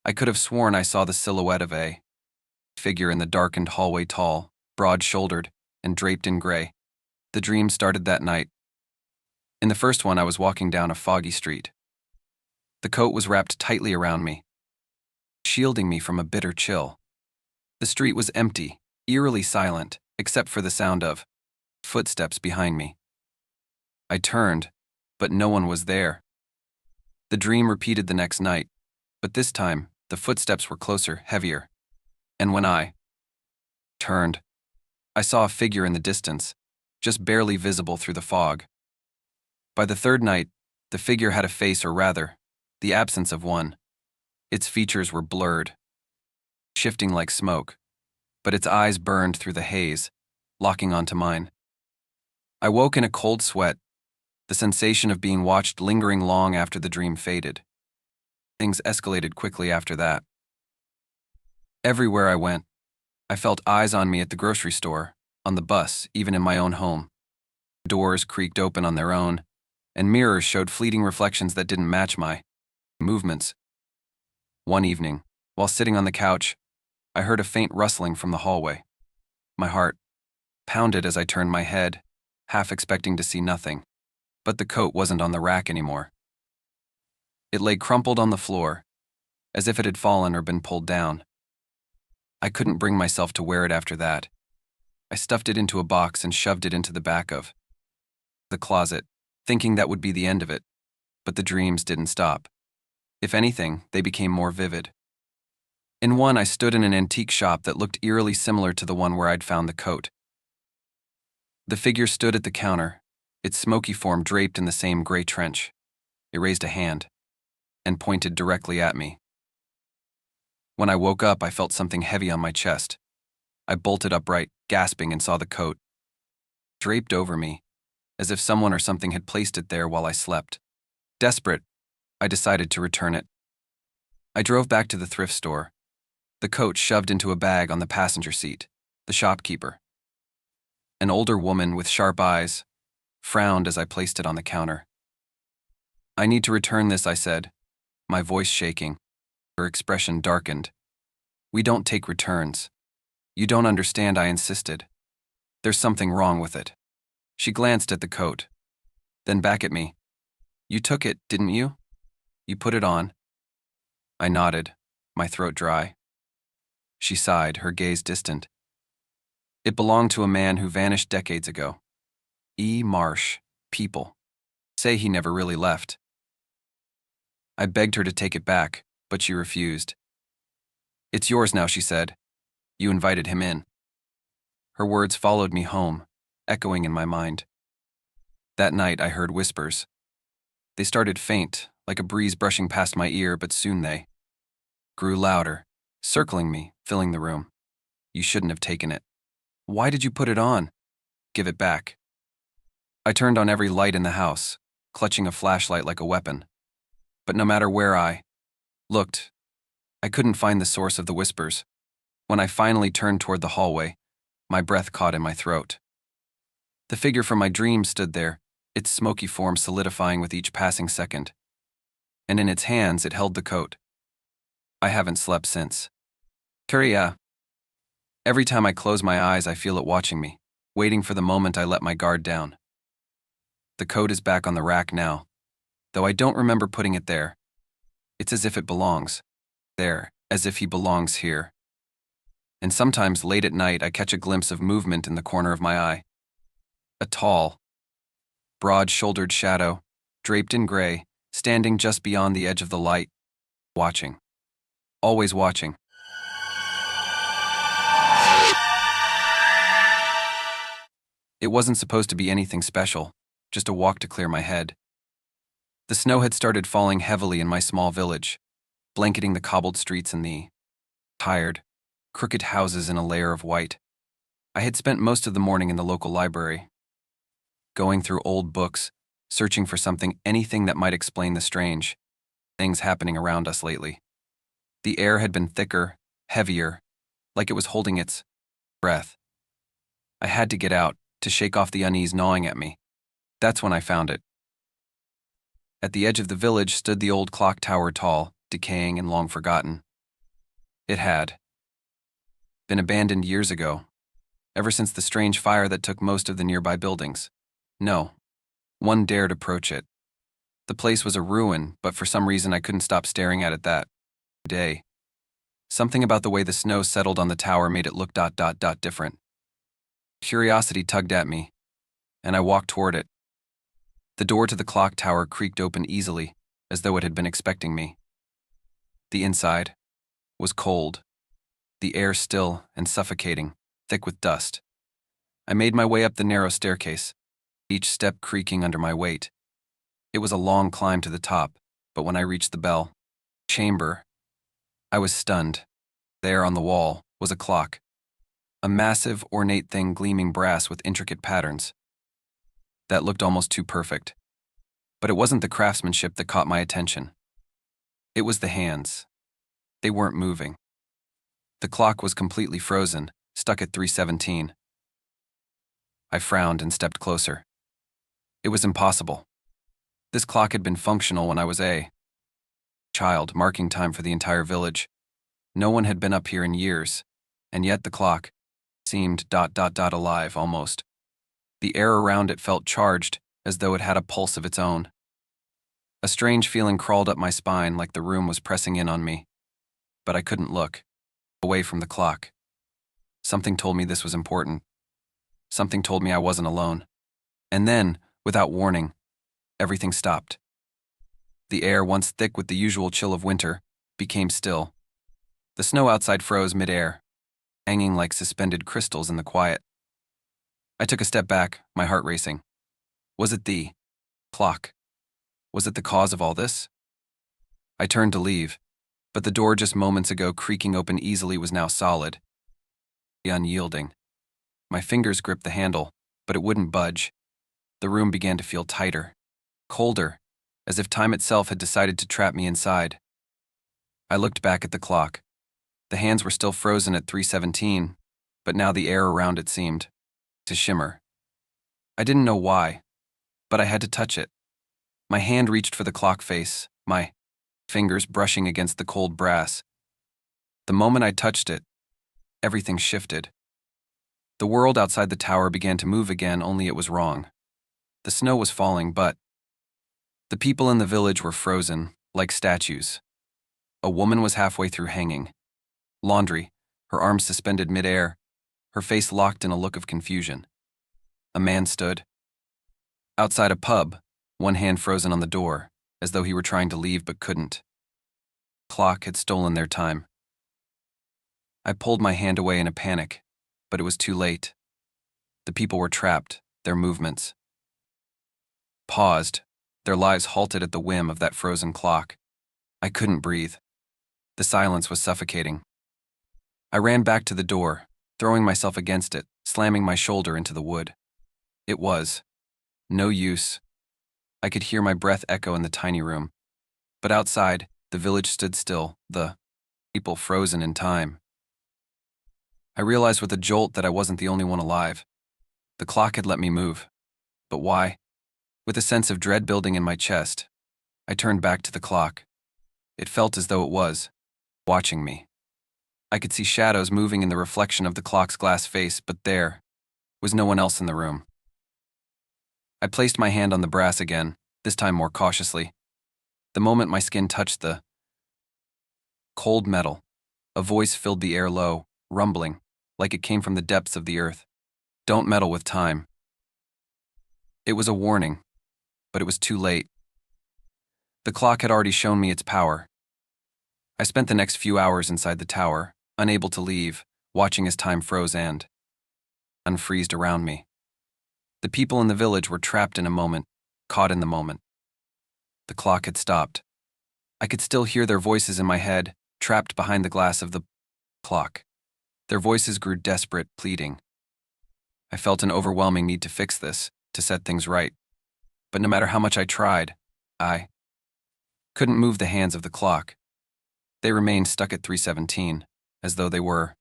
I could have sworn I saw the silhouette of a figure in the darkened hallway, tall, broad-shouldered, and draped in gray. The dream started that night. In the first one, I was walking down a foggy street. The coat was wrapped tightly around me, shielding me from a bitter chill. The street was empty, eerily silent, except for the sound of footsteps behind me. I turned, but no one was there. The dream repeated the next night, but this time, the footsteps were closer, heavier. And when I turned, I saw a figure in the distance, just barely visible through the fog. By the third night, the figure had a face, or rather, the absence of one. Its features were blurred, shifting like smoke, but its eyes burned through the haze, locking onto mine. I woke in a cold sweat, the sensation of being watched lingering long after the dream faded. Things escalated quickly after that. Everywhere I went, I felt eyes on me at the grocery store, on the bus, even in my own home. Doors creaked open on their own, and mirrors showed fleeting reflections that didn't match my movements. One evening, while sitting on the couch, I heard a faint rustling from the hallway. My heart pounded as I turned my head, half expecting to see nothing. But the coat wasn't on the rack anymore. It lay crumpled on the floor, as if it had fallen or been pulled down. I couldn't bring myself to wear it after that. I stuffed it into a box and shoved it into the back of the closet, thinking that would be the end of it. But the dreams didn't stop. If anything, they became more vivid. In one, I stood in an antique shop that looked eerily similar to the one where I'd found the coat. The figure stood at the counter, its smoky form draped in the same gray trench. It raised a hand and pointed directly at me. When I woke up, I felt something heavy on my chest. I bolted upright, gasping, and saw the coat draped over me, as if someone or something had placed it there while I slept. Desperate, I decided to return it. I drove back to the thrift store, the coat shoved into a bag on the passenger seat. The shopkeeper, an older woman with sharp eyes, frowned as I placed it on the counter. "I need to return this," I said, my voice shaking. Her expression darkened. "We don't take returns." "You don't understand," I insisted. "There's something wrong with it." She glanced at the coat, then back at me. "You took it, didn't you? You put it on?" I nodded, my throat dry. She sighed, her gaze distant. "It belonged to a man who vanished decades ago. Marsh. People say he never really left." I begged her to take it back, but she refused. "It's yours now," she said. "You invited him in." Her words followed me home, echoing in my mind. That night I heard whispers. They started faint, like a breeze brushing past my ear, but soon they grew louder, circling me, filling the room. "You shouldn't have taken it." "Why did you put it on?" "Give it back." I turned on every light in the house, clutching a flashlight like a weapon. But no matter where I looked, I couldn't find the source of the whispers. When I finally turned toward the hallway, my breath caught in my throat. The figure from my dreams stood there, its smoky form solidifying with each passing second. And in its hands, it held the coat. I haven't slept since. Kuria. Every time I close my eyes, I feel it watching me, waiting for the moment I let my guard down. The coat is back on the rack now, though I don't remember putting it there. It's as if it belongs there, as if he belongs here. And sometimes late at night, I catch a glimpse of movement in the corner of my eye. A tall, broad-shouldered shadow, draped in gray, standing just beyond the edge of the light, watching. Always watching. It wasn't supposed to be anything special, just a walk to clear my head. The snow had started falling heavily in my small village, blanketing the cobbled streets and the tired, crooked houses in a layer of white. I had spent most of the morning in the local library, going through old books, searching for anything that might explain the strange things happening around us lately. The air had been thicker, heavier, like it was holding its breath. I had to get out, to shake off the unease gnawing at me. That's when I found it. At the edge of the village stood the old clock tower, tall, decaying, and long forgotten. It had been abandoned years ago, ever since the strange fire that took most of the nearby buildings. No one dared approach it. The place was a ruin, but for some reason I couldn't stop staring at it that day. Something about the way the snow settled on the tower made it look different. Curiosity tugged at me, and I walked toward it. The door to the clock tower creaked open easily, as though it had been expecting me. The inside was cold, the air still and suffocating, thick with dust. I made my way up the narrow staircase, each step creaking under my weight. It was a long climb to the top, but when I reached the bell chamber, I was stunned. There on the wall was a clock, a massive, ornate thing gleaming brass with intricate patterns that looked almost too perfect. But it wasn't the craftsmanship that caught my attention. It was the hands. They weren't moving. The clock was completely frozen, stuck at 3:17. I frowned and stepped closer. It was impossible. This clock had been functional when I was a child, marking time for the entire village. No one had been up here in years, and yet the clock seemed alive almost. The air around it felt charged, as though it had a pulse of its own. A strange feeling crawled up my spine, like the room was pressing in on me. But I couldn't look away from the clock. Something told me this was important. Something told me I wasn't alone. And then, without warning, everything stopped. The air, once thick with the usual chill of winter, became still. The snow outside froze mid-air, hanging like suspended crystals in the quiet. I took a step back, my heart racing. Was it the clock? Was it the cause of all this? I turned to leave, but the door just moments ago creaking open easily was now solid, unyielding. My fingers gripped the handle, but it wouldn't budge. The room began to feel tighter, colder, as if time itself had decided to trap me inside. I looked back at the clock. The hands were still frozen at 3:17, but now the air around it seemed to shimmer. I didn't know why, but I had to touch it. My hand reached for the clock face, my fingers brushing against the cold brass. The moment I touched it, everything shifted. The world outside the tower began to move again, only it was wrong. The snow was falling, but the people in the village were frozen, like statues. A woman was halfway through hanging. Laundry, her arms suspended mid-air, her face locked in a look of confusion. A man stood outside a pub, one hand frozen on the door, as though he were trying to leave but couldn't. The clock had stolen their time. I pulled my hand away in a panic, but it was too late. The people were trapped, their movements paused, their lives halted at the whim of that frozen clock. I couldn't breathe. The silence was suffocating. I ran back to the door, throwing myself against it, slamming my shoulder into the wood. It was no use. I could hear my breath echo in the tiny room. But outside, the village stood still, the people frozen in time. I realized with a jolt that I wasn't the only one alive. The clock had let me move. But why? With a sense of dread building in my chest, I turned back to the clock. It felt as though it was watching me. I could see shadows moving in the reflection of the clock's glass face, but there was no one else in the room. I placed my hand on the brass again, this time more cautiously. The moment my skin touched the cold metal, a voice filled the air low, rumbling, like it came from the depths of the earth. Don't meddle with time. It was a warning, but it was too late. The clock had already shown me its power. I spent the next few hours inside the tower, unable to leave, watching as time froze and unfreezed around me. The people in the village were trapped in a moment, caught in the moment. The clock had stopped. I could still hear their voices in my head, trapped behind the glass of the clock. Their voices grew desperate, pleading. I felt an overwhelming need to fix this, to set things right. But no matter how much I tried, I couldn't move the hands of the clock. They remained stuck at 3:17, as though they were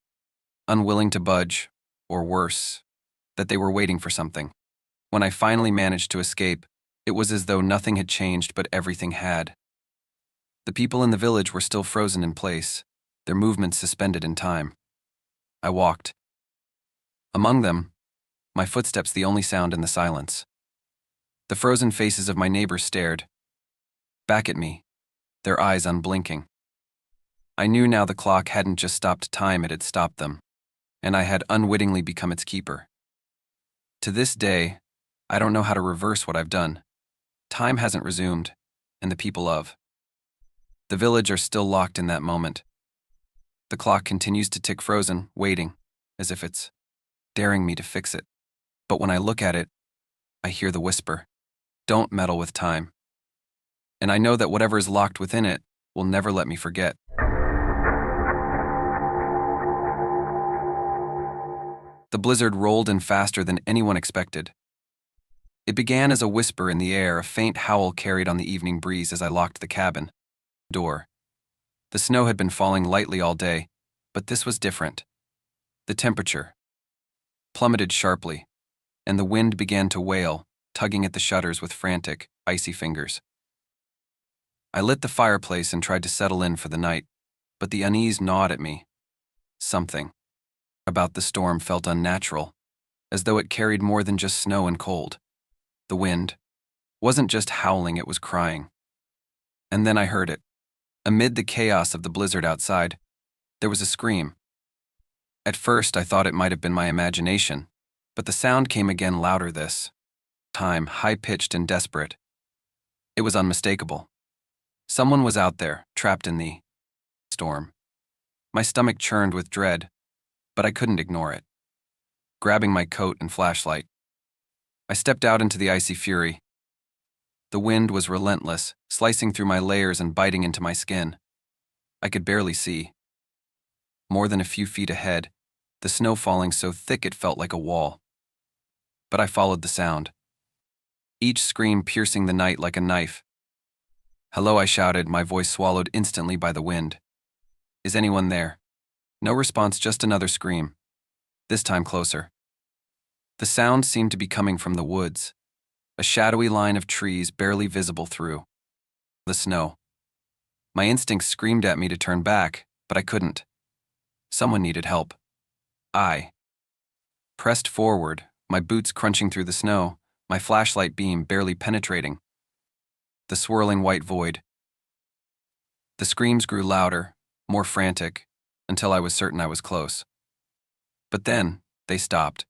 unwilling to budge, or worse, that they were waiting for something. When I finally managed to escape, it was as though nothing had changed, but everything had. The people in the village were still frozen in place, their movements suspended in time. I walked. Among them, my footsteps the only sound in the silence. The frozen faces of my neighbors stared back at me, their eyes unblinking. I knew now the clock hadn't just stopped time, it had stopped them, and I had unwittingly become its keeper. To this day, I don't know how to reverse what I've done. Time hasn't resumed, and the people of the village are still locked in that moment. The clock continues to tick frozen, waiting, as if it's daring me to fix it. But when I look at it, I hear the whisper, "Don't meddle with time." And I know that whatever is locked within it will never let me forget. The blizzard rolled in faster than anyone expected. It began as a whisper in the air, a faint howl carried on the evening breeze as I locked the cabin door. The snow had been falling lightly all day, but this was different. The temperature plummeted sharply, and the wind began to wail, tugging at the shutters with frantic, icy fingers. I lit the fireplace and tried to settle in for the night, but the unease gnawed at me. Something about the storm felt unnatural, as though it carried more than just snow and cold. The wind wasn't just howling, it was crying. And then I heard it. Amid the chaos of the blizzard outside, there was a scream. At first, I thought it might have been my imagination, but the sound came again, louder this time, high-pitched and desperate. It was unmistakable. Someone was out there, trapped in the storm. My stomach churned with dread, but I couldn't ignore it. Grabbing my coat and flashlight, I stepped out into the icy fury. The wind was relentless, slicing through my layers and biting into my skin. I could barely see. More than a few feet ahead, the snow falling so thick it felt like a wall. But I followed the sound, each scream piercing the night like a knife. "Hello," I shouted, my voice swallowed instantly by the wind. "Is anyone there?" No response, just another scream. This time closer. The sound seemed to be coming from the woods, a shadowy line of trees barely visible through the snow. My instincts screamed at me to turn back, but I couldn't. Someone needed help. I pressed forward, my boots crunching through the snow, my flashlight beam barely penetrating the swirling white void. The screams grew louder, more frantic, until I was certain I was close. But then, they stopped.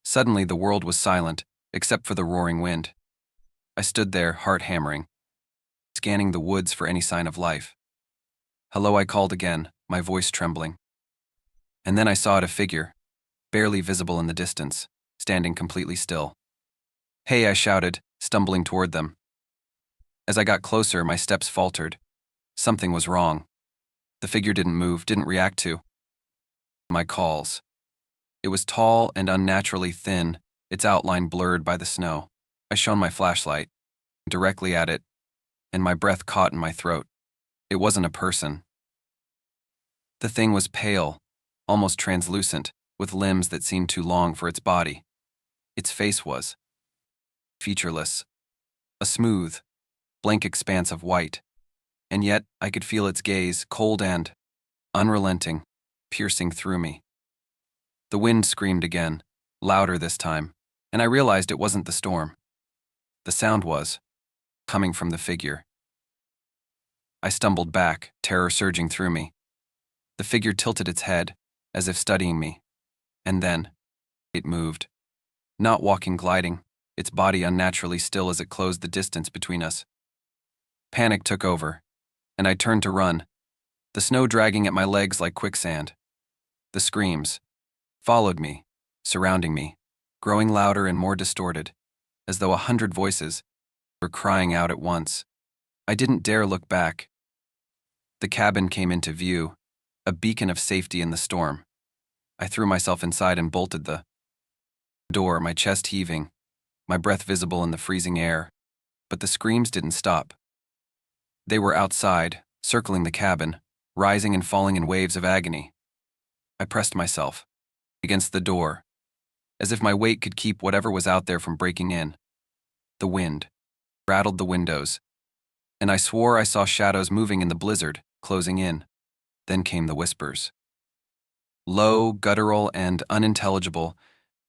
Suddenly, the world was silent, except for the roaring wind. I stood there, heart hammering, scanning the woods for any sign of life. "Hello," I called again, my voice trembling. And then I saw it, a figure, barely visible in the distance, standing completely still. "Hey," I shouted, stumbling toward them. As I got closer, my steps faltered. Something was wrong. The figure didn't move, didn't react to my calls. It was tall and unnaturally thin, its outline blurred by the snow. I shone my flashlight directly at it, and my breath caught in my throat. It wasn't a person. The thing was pale, almost translucent, with limbs that seemed too long for its body. Its face was featureless, a smooth, blank expanse of white, and yet I could feel its gaze, cold and unrelenting, piercing through me. The wind screamed again, louder this time, and I realized it wasn't the storm. The sound was coming from the figure. I stumbled back, terror surging through me. The figure tilted its head, as if studying me, and then it moved. Not walking, gliding. its body unnaturally still as it closed the distance between us. Panic took over, and I turned to run, the snow dragging at my legs like quicksand. The screams followed me, surrounding me, growing louder and more distorted, as though 100 voices were crying out at once. I didn't dare look back. The cabin came into view, a beacon of safety in the storm. I threw myself inside and bolted the door, my chest heaving, my breath visible in the freezing air. But the screams didn't stop. They were outside, circling the cabin, rising and falling in waves of agony. I pressed myself against the door, as if my weight could keep whatever was out there from breaking in. The wind rattled the windows, and I swore I saw shadows moving in the blizzard, closing in. Then came the whispers. Low, guttural, and unintelligible,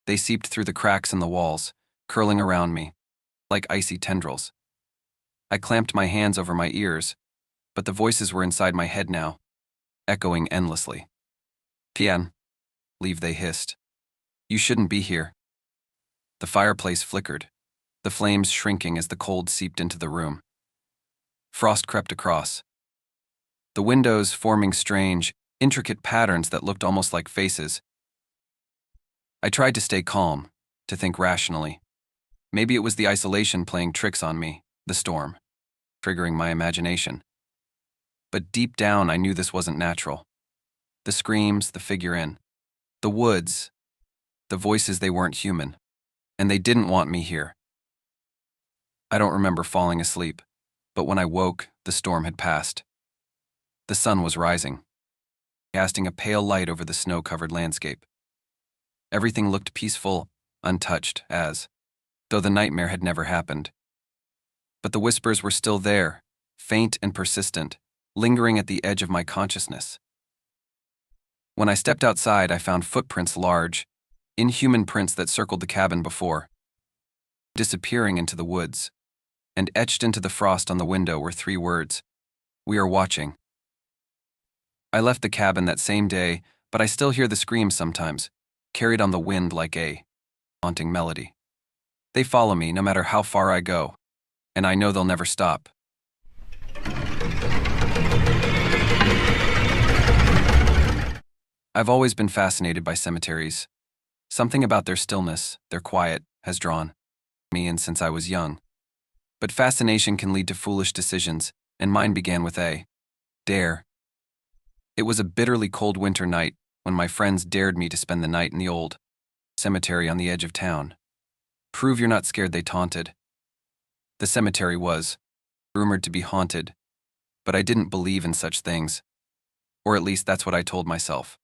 they seeped through the cracks in the walls, curling around me, like icy tendrils. I clamped my hands over my ears, but the voices were inside my head now, echoing endlessly. "Pian, leave," they hissed. "You shouldn't be here." The fireplace flickered, the flames shrinking as the cold seeped into the room. Frost crept across, the windows forming strange, intricate patterns that looked almost like faces. I tried to stay calm, to think rationally. Maybe it was the isolation playing tricks on me, the storm, triggering my imagination. But deep down, I knew this wasn't natural. The screams, the figure in, the woods, the voices, they weren't human, and they didn't want me here. I don't remember falling asleep, but when I woke, the storm had passed. The sun was rising, casting a pale light over the snow-covered landscape. Everything looked peaceful, untouched, as though the nightmare had never happened. But the whispers were still there, faint and persistent, lingering at the edge of my consciousness. When I stepped outside, I found footprints, large, inhuman prints that circled the cabin before, disappearing into the woods. And etched into the frost on the window were 3 words: "We are watching." I left the cabin that same day, but I still hear the screams sometimes, carried on the wind like a haunting melody. They follow me no matter how far I go, and I know they'll never stop. I've always been fascinated by cemeteries. Something about their stillness, their quiet, has drawn me in since I was young. But fascination can lead to foolish decisions, and mine began with a dare. It was a bitterly cold winter night when my friends dared me to spend the night in the old cemetery on the edge of town. "Prove you're not scared," they taunted. The cemetery was rumored to be haunted, but I didn't believe in such things. Or at least that's what I told myself.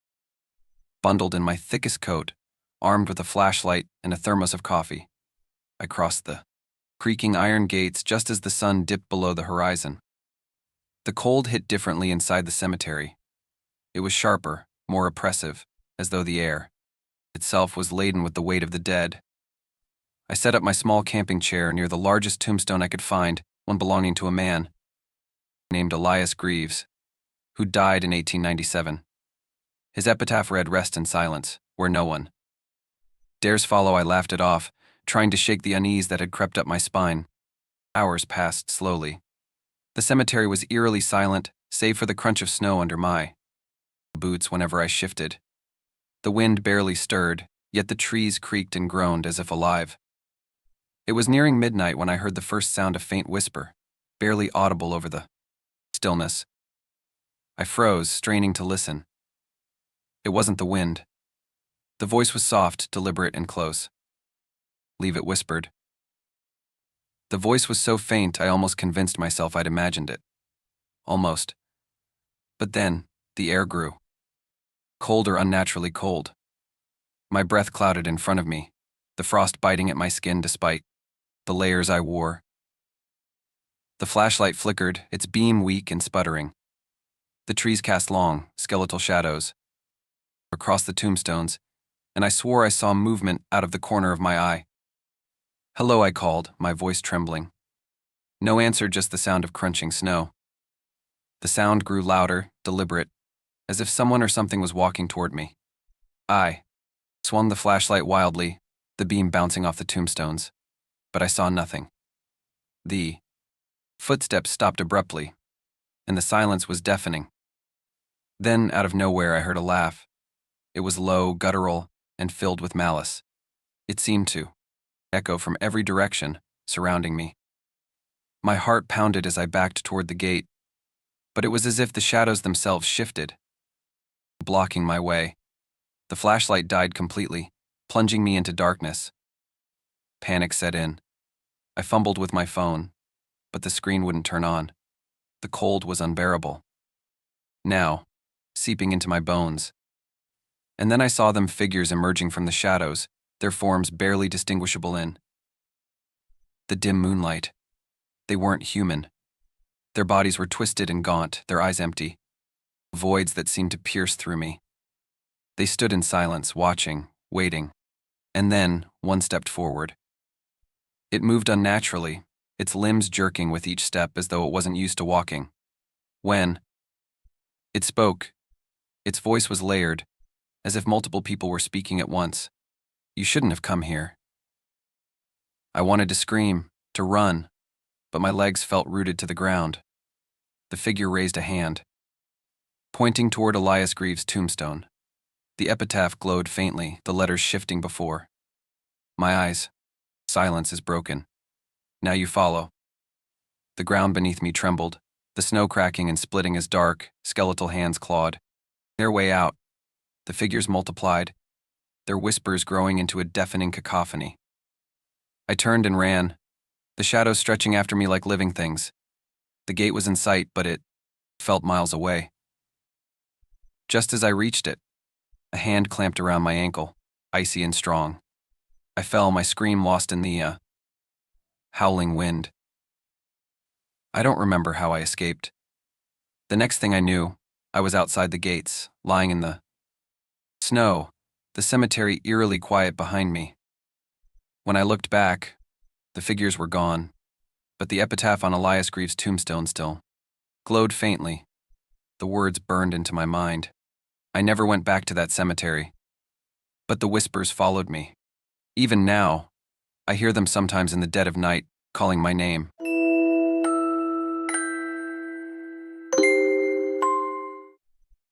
Bundled in my thickest coat, armed with a flashlight and a thermos of coffee, I crossed the creaking iron gates just as the sun dipped below the horizon. The cold hit differently inside the cemetery. It was sharper, more oppressive, as though the air itself was laden with the weight of the dead. I set up my small camping chair near the largest tombstone I could find, one belonging to a man named Elias Greaves, who died in 1897. His epitaph read, "Rest in silence, where no one dares follow." I laughed it off, trying to shake the unease that had crept up my spine. Hours passed slowly. The cemetery was eerily silent, save for the crunch of snow under my boots whenever I shifted. The wind barely stirred, yet the trees creaked and groaned as if alive. It was nearing midnight when I heard the first sound, a faint whisper, barely audible over the stillness. I froze, straining to listen. It wasn't the wind. The voice was soft, deliberate, and close. "Leave," it whispered. The voice was so faint I almost convinced myself I'd imagined it. Almost. But then, the air grew colder, unnaturally cold. My breath clouded in front of me, the frost biting at my skin despite the layers I wore. The flashlight flickered, its beam weak and sputtering. The trees cast long, skeletal shadows across the tombstones, and I swore I saw movement out of the corner of my eye. "Hello," I called, my voice trembling. No answer, just the sound of crunching snow. The sound grew louder, deliberate, as if someone or something was walking toward me. I swung the flashlight wildly, the beam bouncing off the tombstones. but I saw nothing. The footsteps stopped abruptly, and the silence was deafening. Then, out of nowhere, I heard a laugh. It was low, guttural, and filled with malice. It seemed to echo from every direction surrounding me. My heart pounded as I backed toward the gate, but it was as if the shadows themselves shifted, blocking my way. The flashlight died completely, plunging me into darkness. Panic set in. I fumbled with my phone, but the screen wouldn't turn on. The cold was unbearable. Now, seeping into my bones. And then I saw them, figures emerging from the shadows, their forms barely distinguishable in the dim moonlight. They weren't human. Their bodies were twisted and gaunt, their eyes empty, voids that seemed to pierce through me. They stood in silence, watching, waiting, and then one stepped forward. It moved unnaturally, its limbs jerking with each step as though it wasn't used to walking. When it spoke, its voice was layered, as if multiple people were speaking at once. "You shouldn't have come here." I wanted to scream, to run, but my legs felt rooted to the ground. The figure raised a hand, pointing toward Elias Greaves' tombstone. The epitaph glowed faintly, the letters shifting before my eyes. "Silence is broken. Now you follow." The ground beneath me trembled, the snow cracking and splitting as dark, skeletal hands clawed their way out. The figures multiplied, their whispers growing into a deafening cacophony. I turned and ran, the shadows stretching after me like living things. The gate was in sight, but it felt miles away. Just as I reached it, a hand clamped around my ankle, icy and strong. I fell, my scream lost in the howling wind. I don't remember how I escaped. The next thing I knew, I was outside the gates, lying in the snow, the cemetery eerily quiet behind me. When I looked back, the figures were gone, but the epitaph on Elias Greaves' tombstone still glowed faintly. The words burned into my mind. I never went back to that cemetery, but the whispers followed me. Even now, I hear them sometimes in the dead of night, calling my name.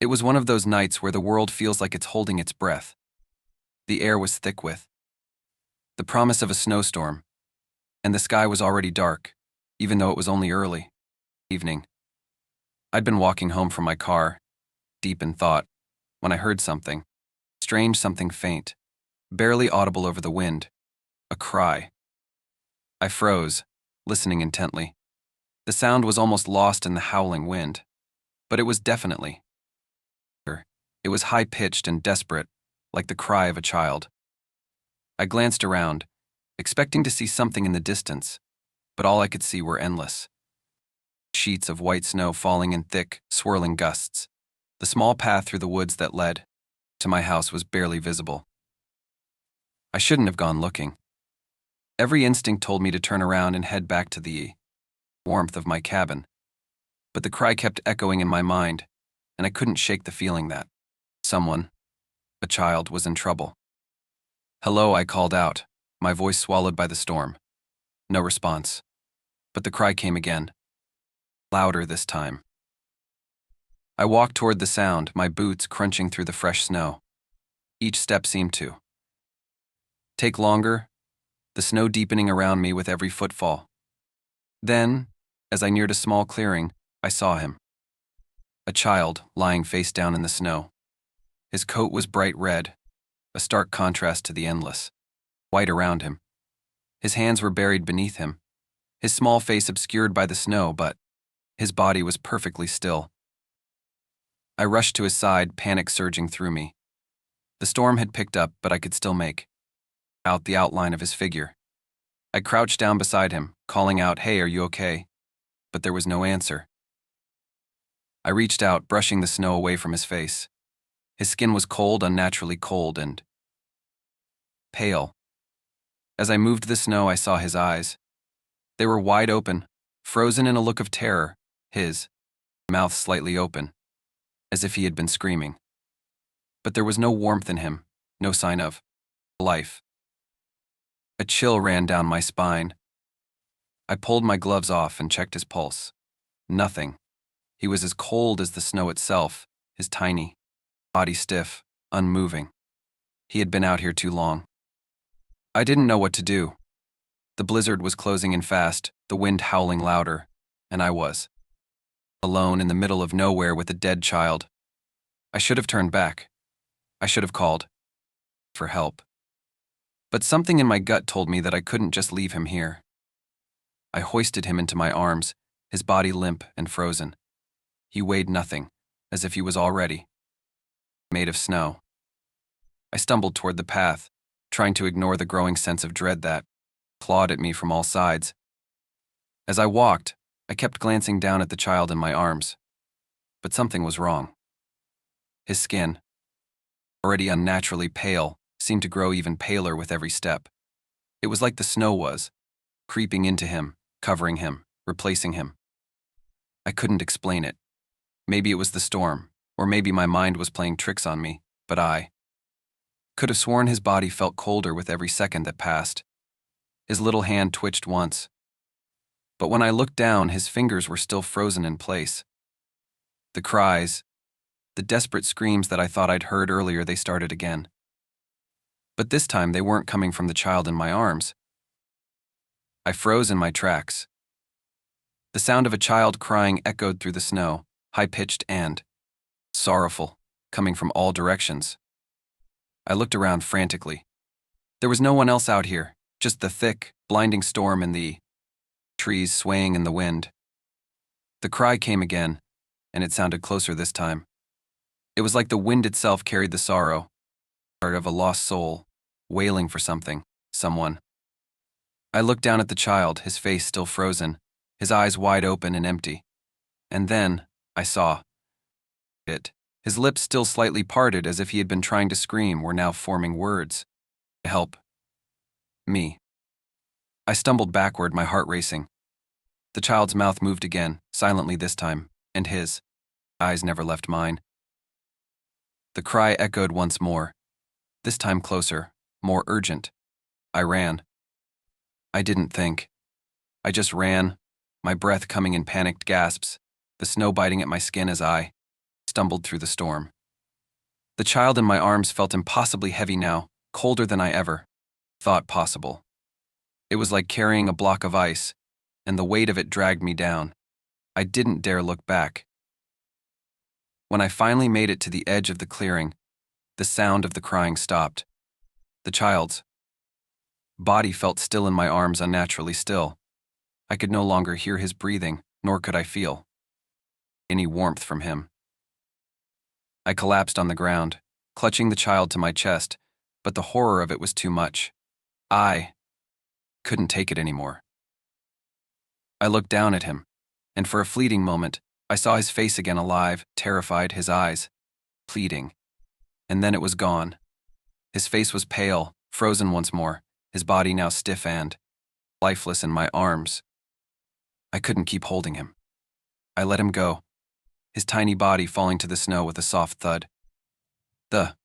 It was one of those nights where the world feels like it's holding its breath. The air was thick with the promise of a snowstorm, and the sky was already dark, even though it was only early evening. I'd been walking home from my car, deep in thought, when I heard something strange, something faint, barely audible over the wind, a cry. I froze, listening intently. The sound was almost lost in the howling wind, but it was definitely. It was high-pitched and desperate, like the cry of a child. I glanced around, expecting to see something in the distance, but all I could see were endless sheets of white snow falling in thick, swirling gusts. The small path through the woods that led to my house was barely visible. I shouldn't have gone looking. Every instinct told me to turn around and head back to the warmth of my cabin, but the cry kept echoing in my mind, and I couldn't shake the feeling that someone, a child, was in trouble. "Hello," I called out, my voice swallowed by the storm. No response. But the cry came again, louder this time. I walked toward the sound, my boots crunching through the fresh snow. Each step seemed to take longer, the snow deepening around me with every footfall. Then, as I neared a small clearing, I saw him. A child lying face down in the snow. His coat was bright red, a stark contrast to the endless white around him. His hands were buried beneath him, his small face obscured by the snow, but his body was perfectly still. I rushed to his side, panic surging through me. The storm had picked up, but I could still make out the outline of his figure. I crouched down beside him, calling out, "Hey, are you okay?" But there was no answer. I reached out, brushing the snow away from his face. His skin was cold, unnaturally cold, and pale. As I moved the snow, I saw his eyes. They were wide open, frozen in a look of terror, his mouth slightly open, as if he had been screaming. But there was no warmth in him, no sign of life. A chill ran down my spine. I pulled my gloves off and checked his pulse. Nothing. He was as cold as the snow itself, his tiny body stiff, unmoving. He had been out here too long. I didn't know what to do. The blizzard was closing in fast, the wind howling louder, and I was alone in the middle of nowhere with a dead child. I should have turned back. I should have called for help. But something in my gut told me that I couldn't just leave him here. I hoisted him into my arms, his body limp and frozen. He weighed nothing, as if he was already made of snow. I stumbled toward the path, trying to ignore the growing sense of dread that clawed at me from all sides. As I walked, I kept glancing down at the child in my arms. But something was wrong. His skin, already unnaturally pale, seemed to grow even paler with every step. It was like the snow was, creeping into him, covering him, replacing him. I couldn't explain it. Maybe it was the storm, or maybe my mind was playing tricks on me, but I could have sworn his body felt colder with every second that passed. His little hand twitched once, but when I looked down, his fingers were still frozen in place. The cries, the desperate screams that I thought I'd heard earlier, they started again. But this time they weren't coming from the child in my arms. I froze in my tracks. The sound of a child crying echoed through the snow, high-pitched and sorrowful, coming from all directions. I looked around frantically. There was no one else out here, just the thick, blinding storm and the trees swaying in the wind. The cry came again, and it sounded closer this time. It was like the wind itself carried the sorrow of a lost soul, wailing for something, someone. I looked down at the child, his face still frozen, his eyes wide open and empty. And then I saw it. His lips, still slightly parted as if he had been trying to scream, were now forming words. Help me. I stumbled backward, my heart racing. The child's mouth moved again, silently this time, and his eyes never left mine. The cry echoed once more, this time closer, more urgent. I ran. I didn't think. I just ran, my breath coming in panicked gasps, the snow biting at my skin as I stumbled through the storm. The child in my arms felt impossibly heavy now, colder than I ever thought possible. It was like carrying a block of ice, and the weight of it dragged me down. I didn't dare look back. When I finally made it to the edge of the clearing, the sound of the crying stopped. The child's body felt still in my arms, unnaturally still. I could no longer hear his breathing, nor could I feel any warmth from him. I collapsed on the ground, clutching the child to my chest, but the horror of it was too much. I couldn't take it anymore. I looked down at him, and for a fleeting moment, I saw his face again, alive, terrified, his eyes pleading. And then it was gone. His face was pale, frozen once more, his body now stiff and lifeless in my arms. I couldn't keep holding him. I let him go, his tiny body falling to the snow with a soft thud. The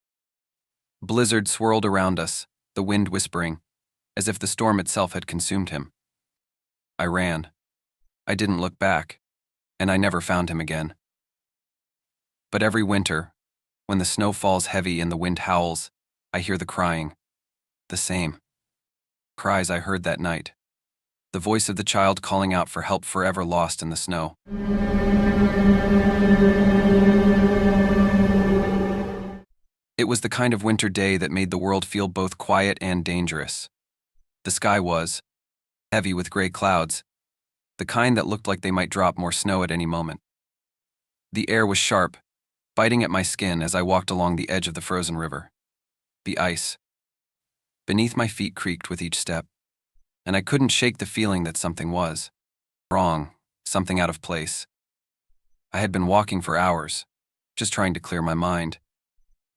blizzard swirled around us, the wind whispering, as if the storm itself had consumed him. I ran. I didn't look back, and I never found him again. But every winter, when the snow falls heavy and the wind howls, I hear the crying. The same cries I heard that night. The voice of the child calling out for help, forever lost in the snow. It was the kind of winter day that made the world feel both quiet and dangerous. The sky was heavy with gray clouds, the kind that looked like they might drop more snow at any moment. The air was sharp, biting at my skin as I walked along the edge of the frozen river. The ice beneath my feet creaked with each step, and I couldn't shake the feeling that something was wrong, something out of place. I had been walking for hours, just trying to clear my mind.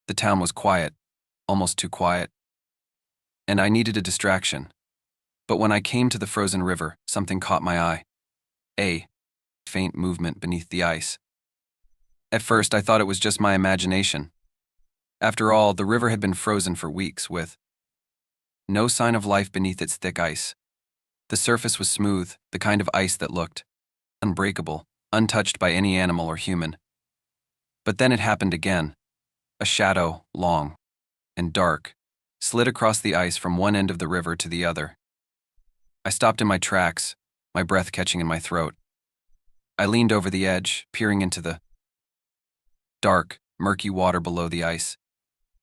The town was quiet, almost too quiet, and I needed a distraction. But when I came to the frozen river, something caught my eye. A faint movement beneath the ice. At first, I thought it was just my imagination. After all, the river had been frozen for weeks, with No sign of life beneath its thick ice. The surface was smooth, the kind of ice that looked unbreakable, untouched by any animal or human. But then it happened again. A shadow, long and dark, slid across the ice from one end of the river to the other. I stopped in my tracks, my breath catching in my throat. I leaned over the edge, peering into the dark, murky water below the ice.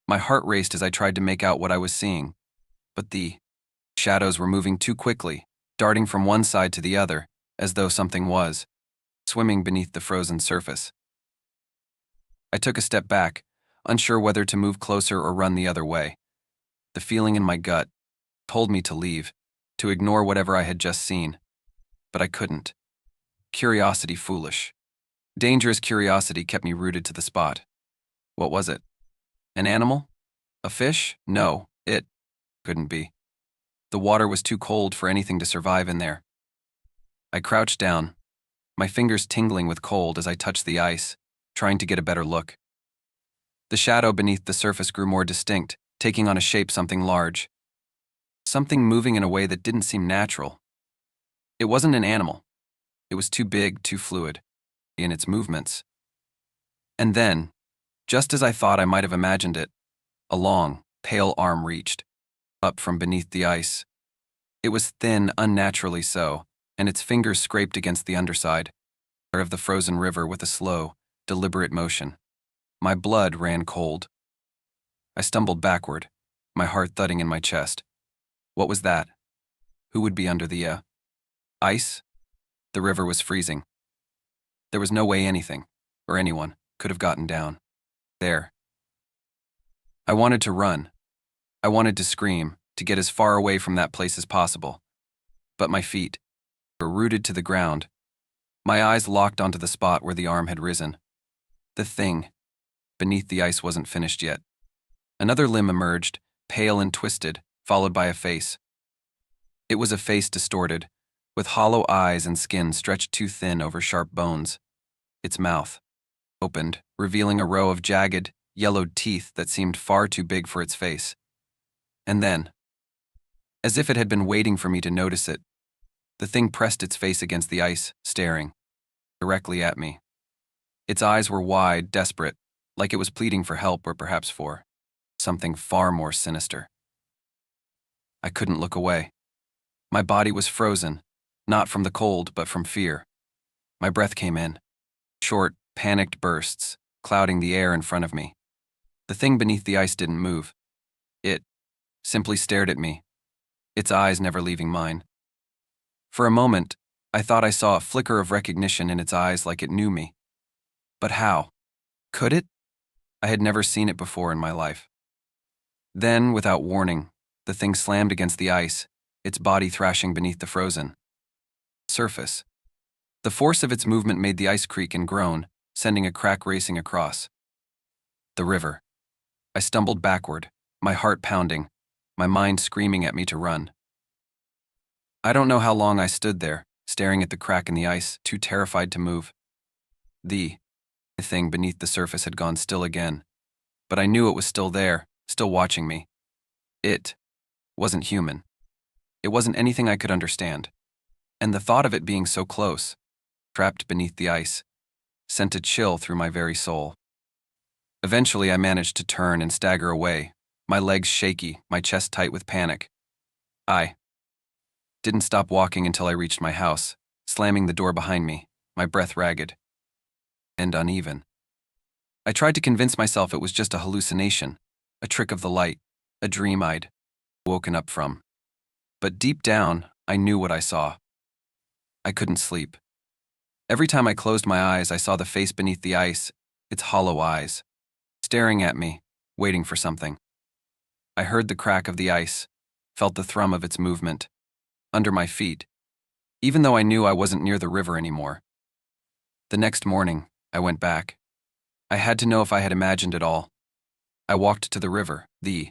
My heart raced as I tried to make out what I was seeing, but the shadows were moving too quickly, darting from one side to the other, as though something was swimming beneath the frozen surface. I took a step back, unsure whether to move closer or run the other way. The feeling in my gut told me to leave, to ignore whatever I had just seen. But I couldn't. Curiosity foolish. Dangerous curiosity kept me rooted to the spot. What was it? An animal? A fish? No, it couldn't be. The water was too cold for anything to survive in there. I crouched down, my fingers tingling with cold as I touched the ice, trying to get a better look. The shadow beneath the surface grew more distinct, taking on a shape something large. Something moving in a way that didn't seem natural. It wasn't an animal. It was too big, too fluid in its movements. And then, just as I thought I might have imagined it, a long, pale arm reached up from beneath the ice. It was thin, unnaturally so, and its fingers scraped against the underside of the frozen river with a slow, deliberate motion. My blood ran cold. I stumbled backward, my heart thudding in my chest. What was that? Who would be under the ice? The river was freezing. There was no way anything, or anyone, could have gotten down there. I wanted to run. I wanted to scream, to get as far away from that place as possible. But my feet were rooted to the ground. My eyes locked onto the spot where the arm had risen. The thing beneath the ice wasn't finished yet. Another limb emerged, pale and twisted, followed by a face. It was a face distorted, with hollow eyes and skin stretched too thin over sharp bones. Its mouth opened, revealing a row of jagged, yellowed teeth that seemed far too big for its face. And then, as if it had been waiting for me to notice it, the thing pressed its face against the ice, staring directly at me. Its eyes were wide, desperate, like it was pleading for help or perhaps for something far more sinister. I couldn't look away. My body was frozen, not from the cold, but from fear. My breath came in, short, panicked bursts, clouding the air in front of me. The thing beneath the ice didn't move. It simply stared at me, its eyes never leaving mine. For a moment, I thought I saw a flicker of recognition in its eyes, like it knew me. But how? Could it? I had never seen it before in my life. Then, without warning, the thing slammed against the ice, its body thrashing beneath the frozen surface. The force of its movement made the ice creak and groan, sending a crack racing across the river. I stumbled backward, my heart pounding, my mind screaming at me to run. I don't know how long I stood there, staring at the crack in the ice, too terrified to move. The thing beneath the surface had gone still again, but I knew it was still there, still watching me. It wasn't human. It wasn't anything I could understand. And the thought of it being so close, trapped beneath the ice, sent a chill through my very soul. Eventually, I managed to turn and stagger away, my legs shaky, my chest tight with panic. I didn't stop walking until I reached my house, slamming the door behind me, my breath ragged and uneven. I tried to convince myself it was just a hallucination, a trick of the light, a dream I'd woken up from. But deep down, I knew what I saw. I couldn't sleep. Every time I closed my eyes, I saw the face beneath the ice, its hollow eyes, staring at me, waiting for something. I heard the crack of the ice, felt the thrum of its movement, under my feet, even though I knew I wasn't near the river anymore. The next morning, I went back. I had to know if I had imagined it all. I walked to the river, the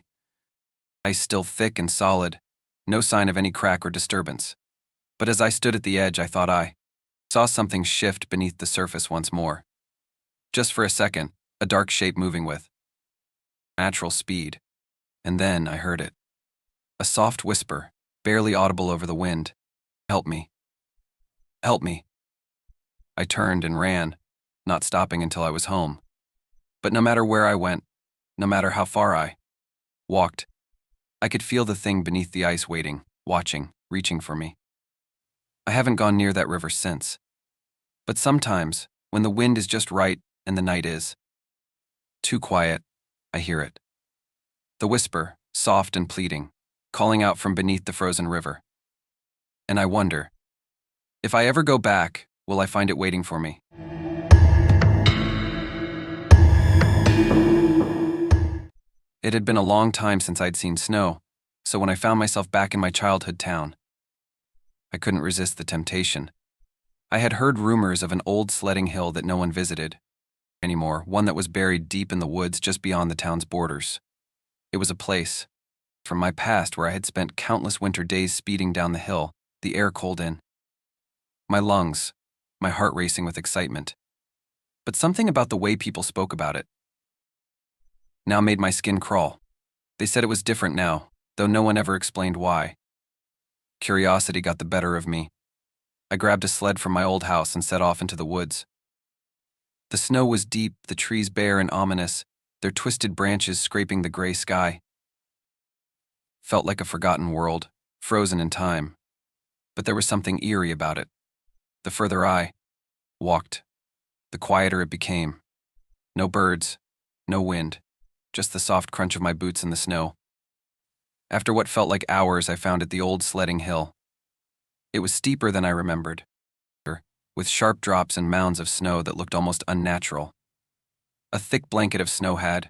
ice still thick and solid, no sign of any crack or disturbance. But as I stood at the edge, I thought I saw something shift beneath the surface once more. Just for a second, a dark shape moving with natural speed. And then I heard it. A soft whisper, barely audible over the wind. Help me. Help me. I turned and ran, not stopping until I was home. But no matter where I went, no matter how far I walked, I could feel the thing beneath the ice waiting, watching, reaching for me. I haven't gone near that river since. But sometimes, when the wind is just right and the night is too quiet, I hear it. The whisper, soft and pleading, calling out from beneath the frozen river. And I wonder, if I ever go back, will I find it waiting for me? It had been a long time since I'd seen snow, so when I found myself back in my childhood town, I couldn't resist the temptation. I had heard rumors of an old sledding hill that no one visited anymore, one that was buried deep in the woods just beyond the town's borders. It was a place from my past where I had spent countless winter days speeding down the hill, the air cold in my lungs, my heart racing with excitement. But something about the way people spoke about it now made my skin crawl. They said it was different now, though no one ever explained why. Curiosity got the better of me. I grabbed a sled from my old house and set off into the woods. The snow was deep, the trees bare and ominous, their twisted branches scraping the gray sky. Felt like a forgotten world, frozen in time. But there was something eerie about it. The further I walked, the quieter it became. No birds, no wind, just the soft crunch of my boots in the snow. After what felt like hours, I found it the old sledding hill. It was steeper than I remembered, with sharp drops and mounds of snow that looked almost unnatural. A thick blanket of snow had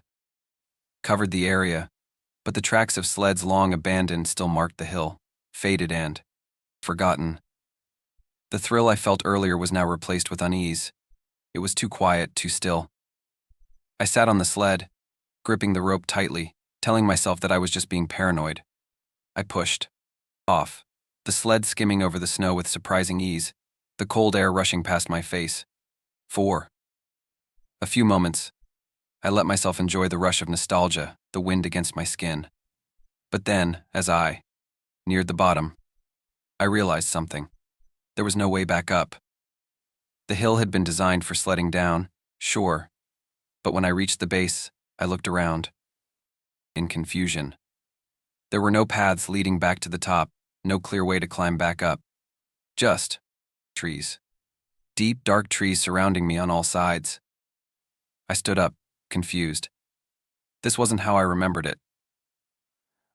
covered the area, but the tracks of sleds long abandoned still marked the hill, faded and forgotten. The thrill I felt earlier was now replaced with unease. It was too quiet, too still. I sat on the sled, gripping the rope tightly, telling myself that I was just being paranoid. I pushed off, the sled skimming over the snow with surprising ease, the cold air rushing past my face. For a few moments, I let myself enjoy the rush of nostalgia, the wind against my skin. But then, as I neared the bottom, I realized something. There was no way back up. The hill had been designed for sledding down, sure, but when I reached the base, I looked around. In confusion. There were no paths leading back to the top, no clear way to climb back up. Just trees. Deep, dark trees surrounding me on all sides. I stood up, confused. This wasn't how I remembered it.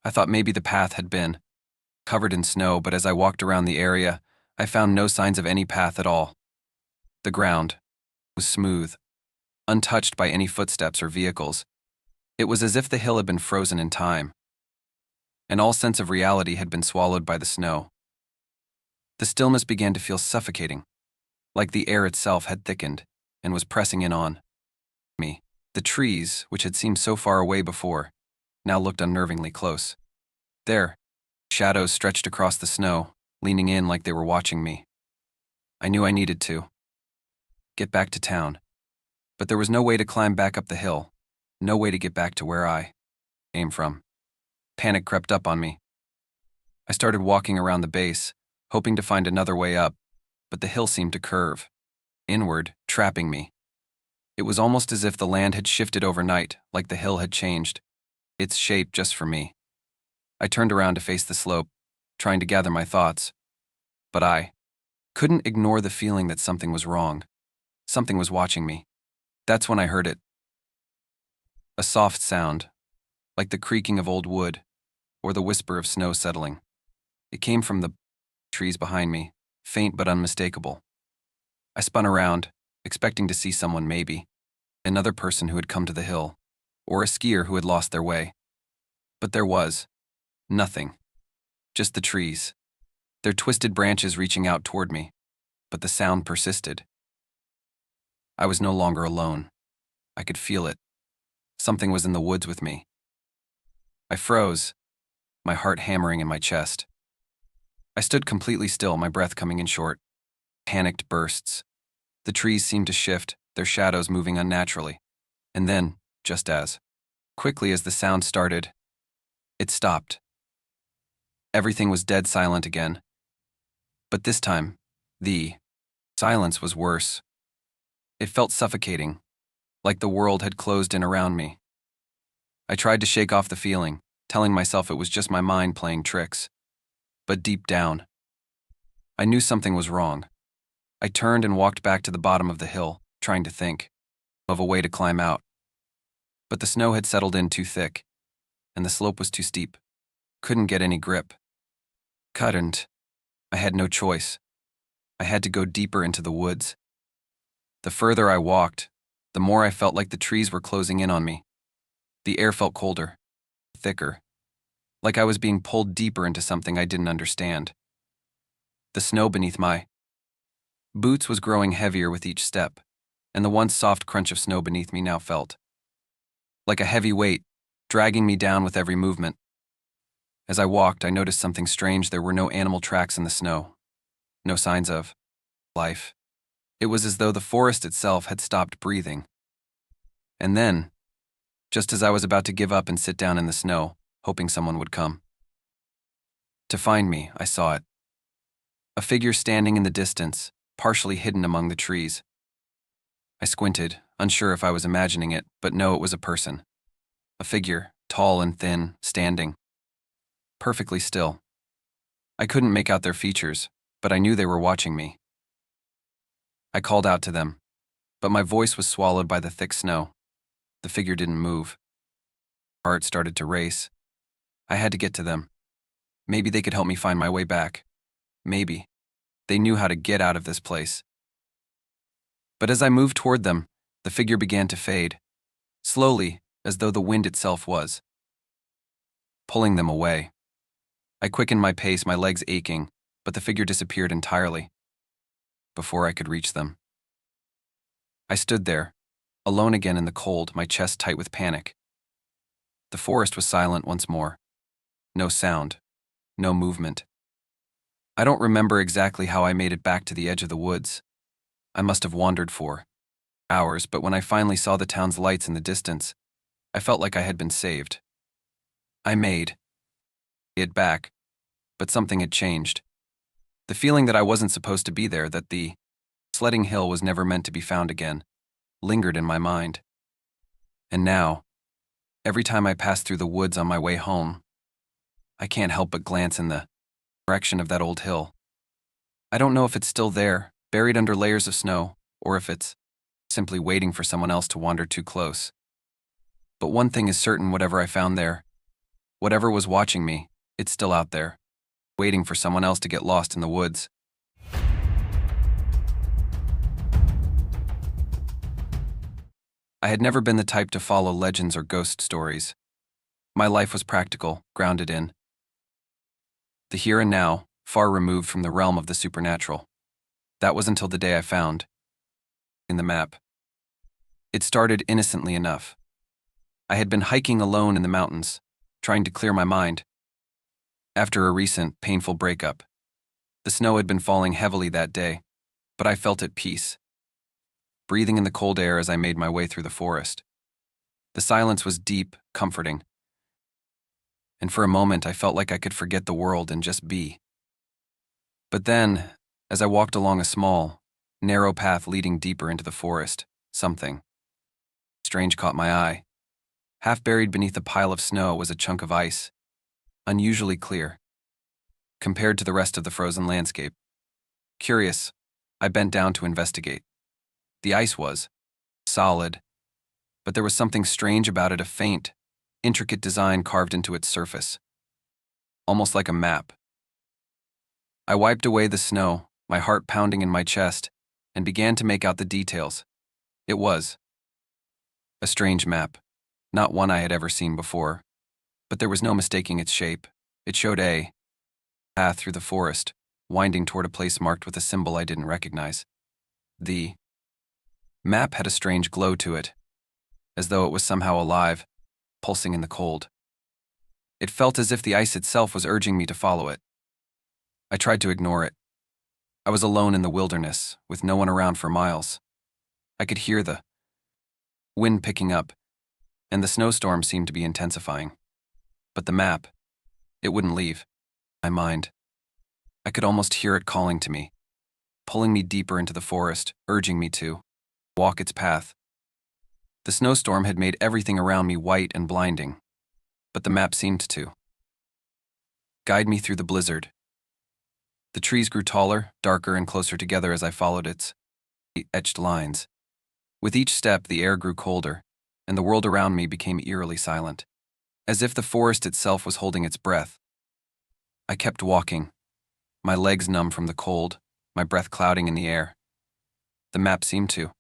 I thought maybe the path had been covered in snow, but as I walked around the area, I found no signs of any path at all. The ground was smooth, untouched by any footsteps or vehicles. It was as if the hill had been frozen in time, and all sense of reality had been swallowed by the snow. The stillness began to feel suffocating, like the air itself had thickened and was pressing in on me. The trees, which had seemed so far away before, now looked unnervingly close. There, shadows stretched across the snow, leaning in like they were watching me. I knew I needed to get back to town, but there was no way to climb back up the hill, no way to get back to where I came from. Panic crept up on me. I started walking around the base, hoping to find another way up, but the hill seemed to curve inward, trapping me. It was almost as if the land had shifted overnight, like the hill had changed its shape just for me. I turned around to face the slope, trying to gather my thoughts, but I couldn't ignore the feeling that something was wrong. Something was watching me. That's when I heard it. A soft sound, like the creaking of old wood, or the whisper of snow settling. It came from the trees behind me, faint but unmistakable. I spun around, expecting to see someone maybe, another person who had come to the hill, or a skier who had lost their way. But there was nothing, just the trees, their twisted branches reaching out toward me, but the sound persisted. I was no longer alone. I could feel it. Something was in the woods with me. I froze, my heart hammering in my chest. I stood completely still, my breath coming in short. Panicked bursts. The trees seemed to shift, their shadows moving unnaturally. And then, just as quickly as the sound started, it stopped. Everything was dead silent again. But this time, the silence was worse. It felt suffocating, like the world had closed in around me. I tried to shake off the feeling, telling myself it was just my mind playing tricks. But deep down, I knew something was wrong. I turned and walked back to the bottom of the hill, trying to think of a way to climb out. But the snow had settled in too thick, and the slope was too steep. Couldn't get any grip. Couldn't. I had no choice. I had to go deeper into the woods. The further I walked, the more I felt like the trees were closing in on me. The air felt colder, thicker, like I was being pulled deeper into something I didn't understand. The snow beneath my boots was growing heavier with each step, and the once soft crunch of snow beneath me now felt like a heavy weight, dragging me down with every movement. As I walked, I noticed something strange. There were no animal tracks in the snow, no signs of life. It was as though the forest itself had stopped breathing. And then, just as I was about to give up and sit down in the snow, hoping someone would come to find me, I saw it. A figure standing in the distance, partially hidden among the trees. I squinted, unsure if I was imagining it, but no, it was a person. A figure, tall and thin, standing perfectly still. I couldn't make out their features, but I knew they were watching me. I called out to them, but my voice was swallowed by the thick snow. The figure didn't move. My heart started to race. I had to get to them. Maybe they could help me find my way back. Maybe they knew how to get out of this place. But as I moved toward them, the figure began to fade, slowly, as though the wind itself was pulling them away. I quickened my pace, my legs aching, but the figure disappeared entirely before I could reach them. I stood there, alone again in the cold, my chest tight with panic. The forest was silent once more. No sound, no movement. I don't remember exactly how I made it back to the edge of the woods. I must have wandered for hours, but when I finally saw the town's lights in the distance, I felt like I had been saved. I made it back, but something had changed. The feeling that I wasn't supposed to be there, that the sledding hill was never meant to be found again, lingered in my mind. And now, every time I pass through the woods on my way home, I can't help but glance in the direction of that old hill. I don't know if it's still there, buried under layers of snow, or if it's simply waiting for someone else to wander too close. But one thing is certain, whatever I found there, whatever was watching me, it's still out there, waiting for someone else to get lost in the woods. I had never been the type to follow legends or ghost stories. My life was practical, grounded in the here and now, far removed from the realm of the supernatural. That was until the day I found in the map. It started innocently enough. I had been hiking alone in the mountains, trying to clear my mind. After a recent, painful breakup, the snow had been falling heavily that day, but I felt at peace, breathing in the cold air as I made my way through the forest. The silence was deep, comforting, and for a moment I felt like I could forget the world and just be. But then, as I walked along a small, narrow path leading deeper into the forest, something strange caught my eye. Half buried beneath a pile of snow was a chunk of ice, unusually clear, compared to the rest of the frozen landscape. Curious, I bent down to investigate. The ice was solid, but there was something strange about it, a faint, intricate design carved into its surface, almost like a map. I wiped away the snow, my heart pounding in my chest, and began to make out the details. It was a strange map, not one I had ever seen before, but there was no mistaking its shape. It showed a path through the forest, winding toward a place marked with a symbol I didn't recognize. The map had a strange glow to it, as though it was somehow alive, pulsing in the cold. It felt as if the ice itself was urging me to follow it. I tried to ignore it. I was alone in the wilderness, with no one around for miles. I could hear the wind picking up, and the snowstorm seemed to be intensifying. But the map, it wouldn't leave. My mind. I could almost hear it calling to me, pulling me deeper into the forest, urging me to walk its path. The snowstorm had made everything around me white and blinding, but the map seemed to guide me through the blizzard. The trees grew taller, darker, and closer together as I followed its etched lines. With each step, the air grew colder, and the world around me became eerily silent, as if the forest itself was holding its breath. I kept walking, my legs numb from the cold, my breath clouding in the air. The map seemed to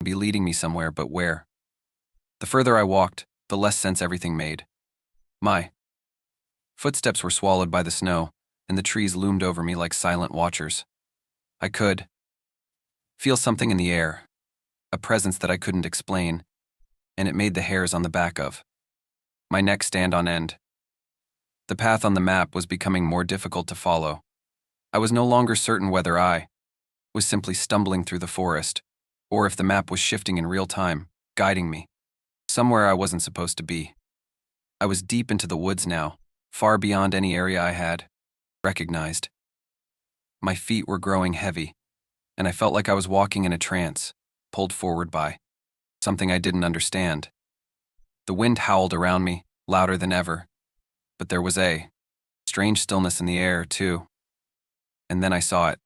be leading me somewhere, but where? The further I walked, the less sense everything made. My footsteps were swallowed by the snow, and the trees loomed over me like silent watchers. I could feel something in the air, a presence that I couldn't explain, and it made the hairs on the back of my neck stand on end. The path on the map was becoming more difficult to follow. I was no longer certain whether I was simply stumbling through the forest, or if the map was shifting in real time, guiding me somewhere I wasn't supposed to be. I was deep into the woods now, far beyond any area I had recognized. My feet were growing heavy, and I felt like I was walking in a trance, pulled forward by something I didn't understand. The wind howled around me, louder than ever, but there was a strange stillness in the air, too. And then I saw it.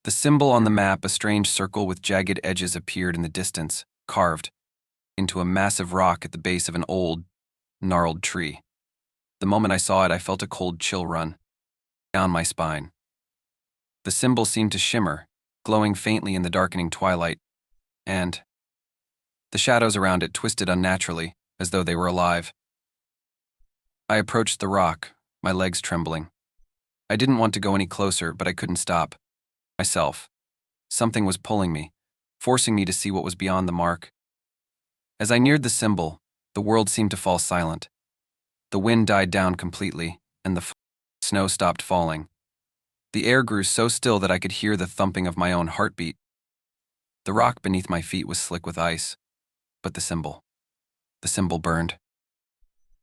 The symbol on the map, a strange circle with jagged edges, appeared in the distance, carved into a massive rock at the base of an old, gnarled tree. The moment I saw it, I felt a cold chill run down my spine. The symbol seemed to shimmer, glowing faintly in the darkening twilight, and the shadows around it twisted unnaturally, as though they were alive. I approached the rock, my legs trembling. I didn't want to go any closer, but I couldn't stop myself. Something was pulling me, forcing me to see what was beyond the mark. As I neared the symbol, the world seemed to fall silent. The wind died down completely, and the snow stopped falling. The air grew so still that I could hear the thumping of my own heartbeat. The rock beneath my feet was slick with ice, but the symbol burned.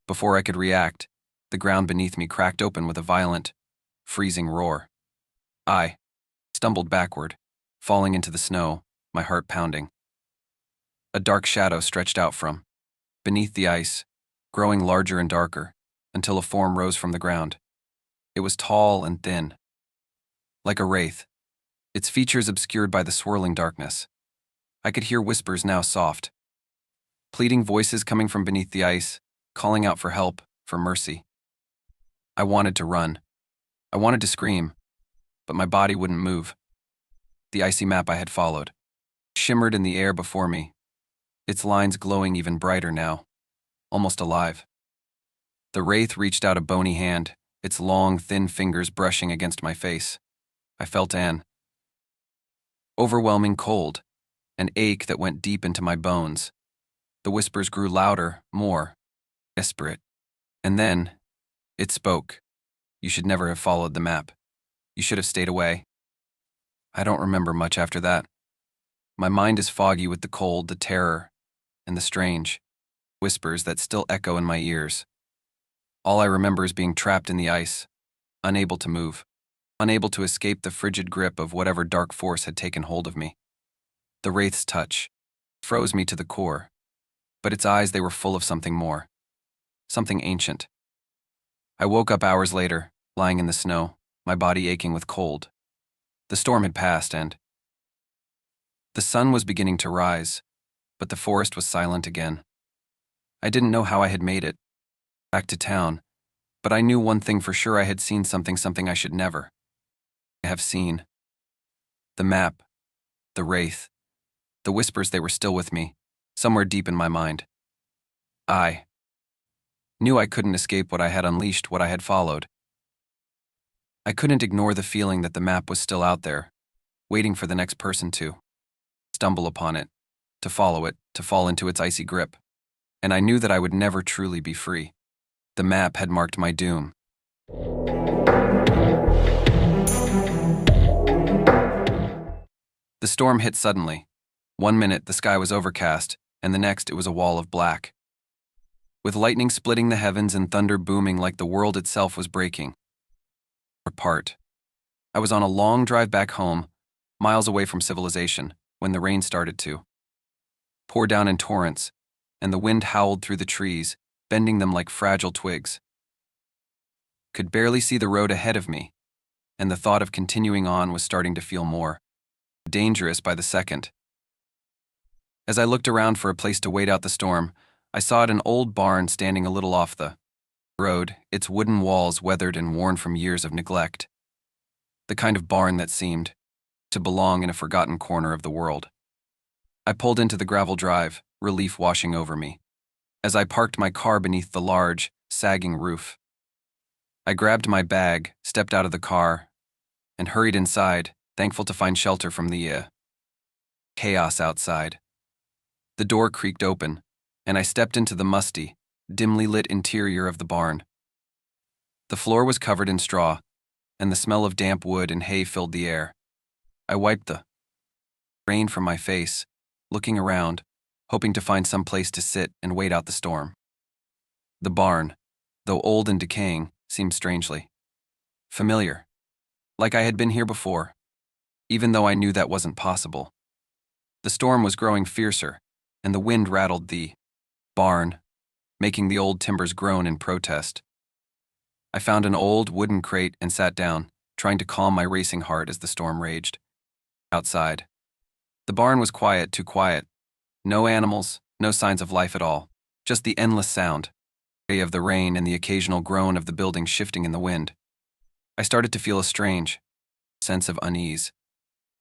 Before I could react, the ground beneath me cracked open with a violent, freezing roar. I stumbled backward, falling into the snow, my heart pounding. A dark shadow stretched out from beneath the ice, growing larger and darker, until a form rose from the ground. It was tall and thin, like a wraith, its features obscured by the swirling darkness. I could hear whispers, now soft, pleading voices coming from beneath the ice, calling out for help, for mercy. I wanted to run. I wanted to scream, but my body wouldn't move. The icy map I had followed shimmered in the air before me, its lines glowing even brighter now, almost alive. The wraith reached out a bony hand, its long, thin fingers brushing against my face. I felt an overwhelming cold, an ache that went deep into my bones. The whispers grew louder, more desperate. And then, it spoke. You should never have followed the map. You should have stayed away. I don't remember much after that. My mind is foggy with the cold, the terror, and the strange whispers that still echo in my ears. All I remember is being trapped in the ice, unable to move, unable to escape the frigid grip of whatever dark force had taken hold of me. The wraith's touch froze me to the core, but its eyes, they were full of something more, something ancient. I woke up hours later, lying in the snow, my body aching with cold. The storm had passed, and the sun was beginning to rise, but the forest was silent again. I didn't know how I had made it back to town, but I knew one thing for sure: I had seen something I should never have seen. The map, the wraith, the whispers, they were still with me, somewhere deep in my mind. I knew I couldn't escape what I had unleashed, what I had followed. I couldn't ignore the feeling that the map was still out there, waiting for the next person to stumble upon it, to follow it, to fall into its icy grip. And I knew that I would never truly be free. The map had marked my doom. The storm hit suddenly. 1 minute the sky was overcast, and the next it was a wall of black, with lightning splitting the heavens and thunder booming like the world itself was breaking. apart. I was on a long drive back home, miles away from civilization, when the rain started to pour down in torrents, and the wind howled through the trees, bending them like fragile twigs. Could barely see the road ahead of me, and the thought of continuing on was starting to feel more dangerous by the second. As I looked around for a place to wait out the storm, I saw an old barn standing a little off the road, its wooden walls weathered and worn from years of neglect. The kind of barn that seemed to belong in a forgotten corner of the world. I pulled into the gravel drive, relief washing over me, as I parked my car beneath the large, sagging roof. I grabbed my bag, stepped out of the car, and hurried inside, thankful to find shelter from the chaos outside. The door creaked open, and I stepped into the musty, dimly lit interior of the barn. The floor was covered in straw, and the smell of damp wood and hay filled the air. I wiped the rain from my face, looking around, hoping to find some place to sit and wait out the storm. The barn, though old and decaying, seemed strangely familiar, like I had been here before, even though I knew that wasn't possible. The storm was growing fiercer, and the wind rattled the barn, making the old timbers groan in protest. I found an old wooden crate and sat down, trying to calm my racing heart as the storm raged. Outside, the barn was quiet, too quiet. No animals, no signs of life at all, just the endless sound of the rain and the occasional groan of the building shifting in the wind. I started to feel a strange sense of unease,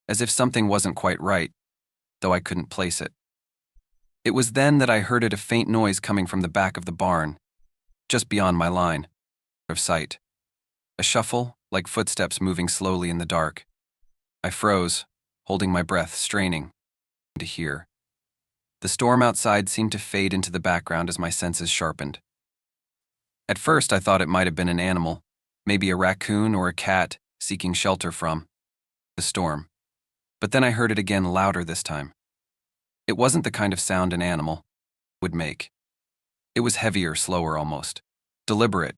as if something wasn't quite right, though I couldn't place it. It was then that I heard a faint noise coming from the back of the barn, just beyond my line of sight. A shuffle, like footsteps moving slowly in the dark. I froze, holding my breath, straining to hear. The storm outside seemed to fade into the background as my senses sharpened. At first, I thought it might have been an animal, maybe a raccoon or a cat seeking shelter from the storm. But then I heard it again, louder this time. It wasn't the kind of sound an animal would make. It was heavier, slower almost, deliberate.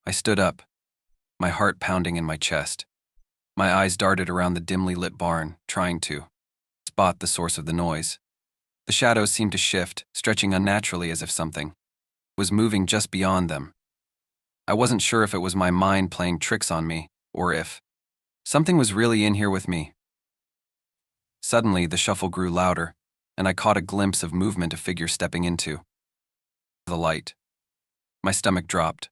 I stood up, my heart pounding in my chest. My eyes darted around the dimly lit barn, trying to spot the source of the noise. The shadows seemed to shift, stretching unnaturally as if something was moving just beyond them. I wasn't sure if it was my mind playing tricks on me, or if something was really in here with me. Suddenly, the shuffle grew louder, and I caught a glimpse of movement, a figure stepping into the light. My stomach dropped.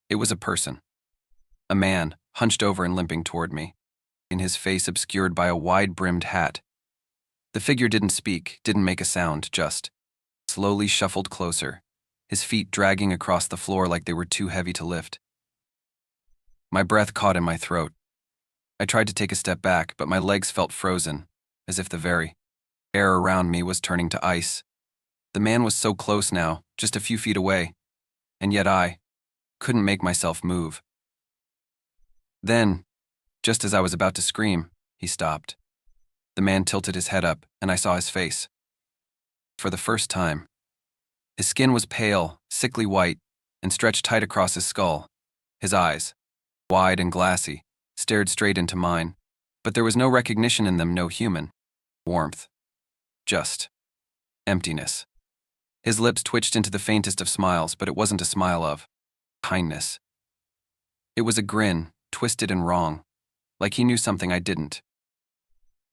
It was a person. A man, hunched over and limping toward me, in his face obscured by a wide-brimmed hat. The figure didn't speak, didn't make a sound, just slowly shuffled closer, his feet dragging across the floor like they were too heavy to lift. My breath caught in my throat. I tried to take a step back, but my legs felt frozen, as if the very air around me was turning to ice. The man was so close now, just a few feet away, and yet I couldn't make myself move. Then, just as I was about to scream, he stopped. The man tilted his head up, and I saw his face. For the first time, his skin was pale, sickly white, and stretched tight across his skull. His eyes, wide and glassy, stared straight into mine, but there was no recognition in them, no human warmth. Just emptiness. His lips twitched into the faintest of smiles, but it wasn't a smile of kindness. It was a grin, twisted and wrong, like he knew something I didn't.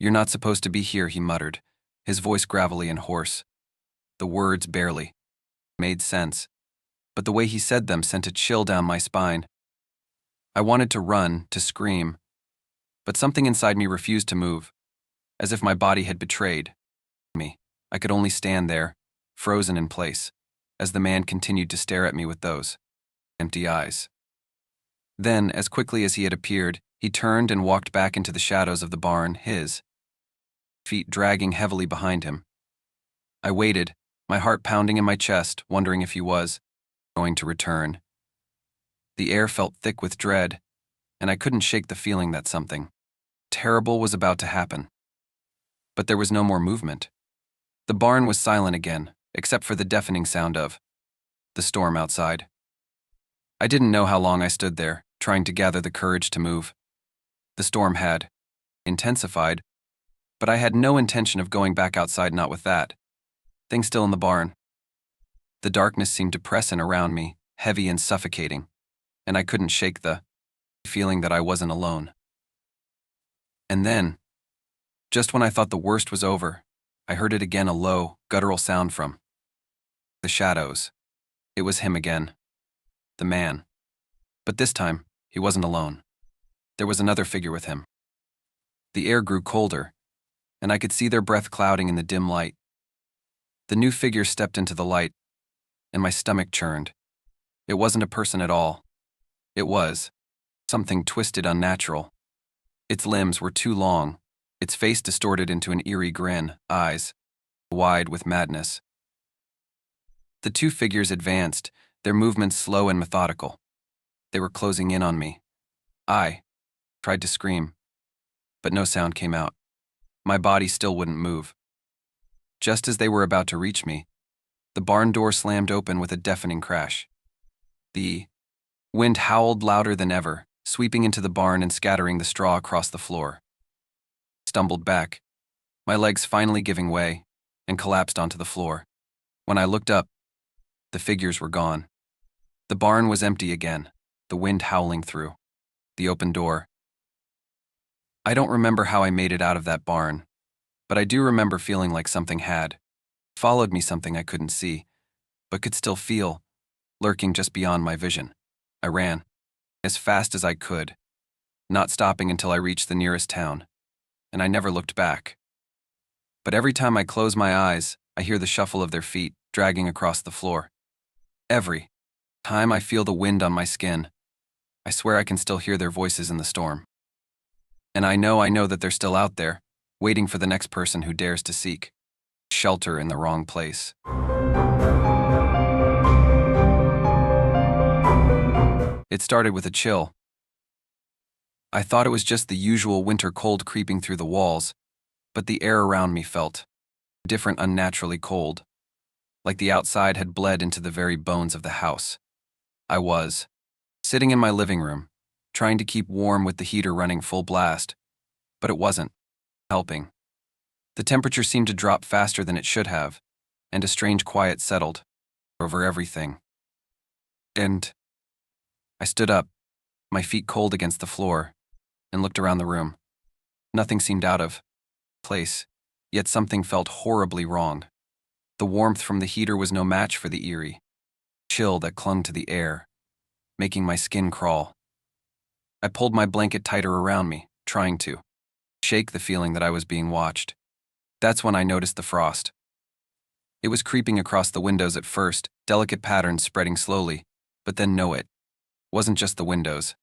"You're not supposed to be here," he muttered, his voice gravelly and hoarse. The words barely made sense, but the way he said them sent a chill down my spine. I wanted to run, to scream, but something inside me refused to move, as if my body had betrayed me. I could only stand there, frozen in place, as the man continued to stare at me with those empty eyes. Then, as quickly as he had appeared, he turned and walked back into the shadows of the barn, his feet dragging heavily behind him. I waited, my heart pounding in my chest, wondering if he was going to return. The air felt thick with dread, and I couldn't shake the feeling that something terrible was about to happen. But there was no more movement. The barn was silent again, except for the deafening sound of the storm outside. I didn't know how long I stood there, trying to gather the courage to move. The storm had intensified, but I had no intention of going back outside, not with that thing still in the barn. The darkness seemed to press in around me, heavy and suffocating, and I couldn't shake the feeling that I wasn't alone. And then, just when I thought the worst was over, I heard it again, a low, guttural sound from the shadows. It was him again. The man. But this time, he wasn't alone. There was another figure with him. The air grew colder, and I could see their breath clouding in the dim light. The new figure stepped into the light, and my stomach churned. It wasn't a person at all. It was something twisted, unnatural. Its limbs were too long, its face distorted into an eerie grin, eyes wide with madness. The two figures advanced, their movements slow and methodical. They were closing in on me. I tried to scream, but no sound came out. My body still wouldn't move. Just as they were about to reach me, the barn door slammed open with a deafening crash. The wind howled louder than ever, sweeping into the barn and scattering the straw across the floor. I stumbled back, my legs finally giving way, and collapsed onto the floor. When I looked up, the figures were gone. The barn was empty again, the wind howling through the open door. I don't remember how I made it out of that barn, but I do remember feeling like something had followed me, something I couldn't see, but could still feel, lurking just beyond my vision. I ran as fast as I could, not stopping until I reached the nearest town, and I never looked back. But every time I close my eyes, I hear the shuffle of their feet dragging across the floor. Every time I feel the wind on my skin, I swear I can still hear their voices in the storm. And I know that they're still out there, waiting for the next person who dares to seek shelter in the wrong place. It started with a chill. I thought it was just the usual winter cold creeping through the walls, but the air around me felt different, unnaturally cold, like the outside had bled into the very bones of the house. I was sitting in my living room, trying to keep warm with the heater running full blast, but it wasn't helping. The temperature seemed to drop faster than it should have, and a strange quiet settled over everything. And I stood up, my feet cold against the floor, and looked around the room. Nothing seemed out of place, yet something felt horribly wrong. The warmth from the heater was no match for the eerie chill that clung to the air, making my skin crawl. I pulled my blanket tighter around me, trying to shake the feeling that I was being watched. That's when I noticed the frost. It was creeping across the windows at first, delicate patterns spreading slowly, but then it wasn't just the windows.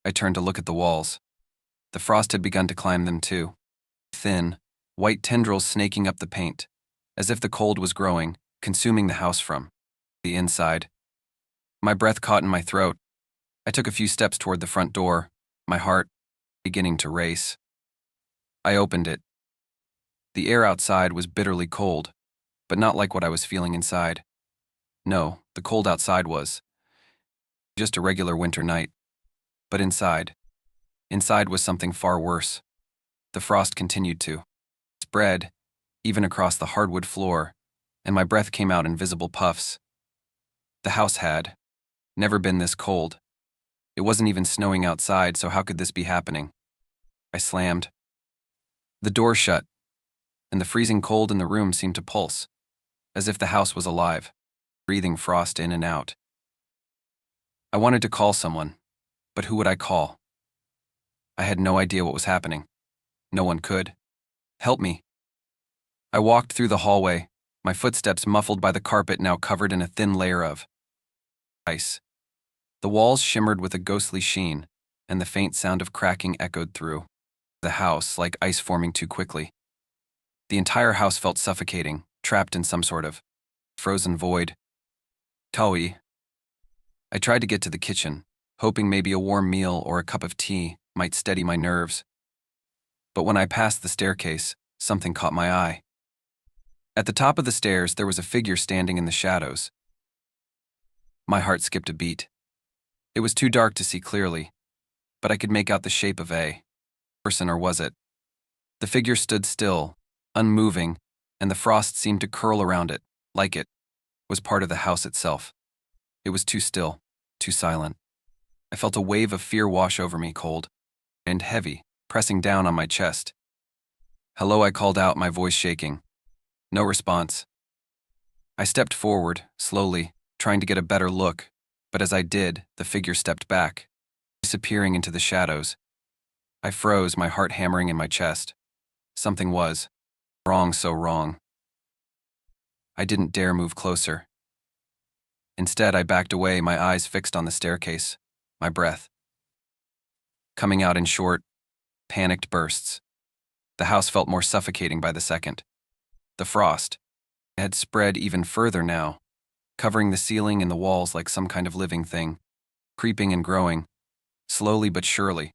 I turned to look at the walls. The frost had begun to climb them too. Thin, white tendrils snaking up the paint, as if the cold was growing, consuming the house from the inside. My breath caught in my throat. I took a few steps toward the front door, my heart beginning to race. I opened it. The air outside was bitterly cold, but not like what I was feeling inside. No, the cold outside was just a regular winter night. But inside was something far worse. The frost continued to spread, even across the hardwood floor, and my breath came out in visible puffs. The house had never been this cold. It wasn't even snowing outside, so how could this be happening? I slammed the door shut, and the freezing cold in the room seemed to pulse, as if the house was alive, breathing frost in and out. I wanted to call someone, but who would I call? I had no idea what was happening. No one could help me. I walked through the hallway, my footsteps muffled by the carpet now covered in a thin layer of ice. The walls shimmered with a ghostly sheen, and the faint sound of cracking echoed through the house like ice forming too quickly. The entire house felt suffocating, trapped in some sort of frozen void. Taui. I tried to get to the kitchen, hoping maybe a warm meal or a cup of tea might steady my nerves. But when I passed the staircase, something caught my eye. At the top of the stairs, there was a figure standing in the shadows. My heart skipped a beat. It was too dark to see clearly, but I could make out the shape of a person, or was it? The figure stood still, unmoving, and the frost seemed to curl around it, like it was part of the house itself. It was too still, too silent. I felt a wave of fear wash over me, cold and heavy, pressing down on my chest. "Hello," I called out, my voice shaking. No response. I stepped forward, slowly, trying to get a better look, but as I did, the figure stepped back, disappearing into the shadows. I froze, my heart hammering in my chest. Something was wrong, so wrong. I didn't dare move closer. Instead, I backed away, my eyes fixed on the staircase, my breath coming out in short, panicked bursts. The house felt more suffocating by the second. The frost had spread even further now, covering the ceiling and the walls like some kind of living thing, creeping and growing, slowly but surely.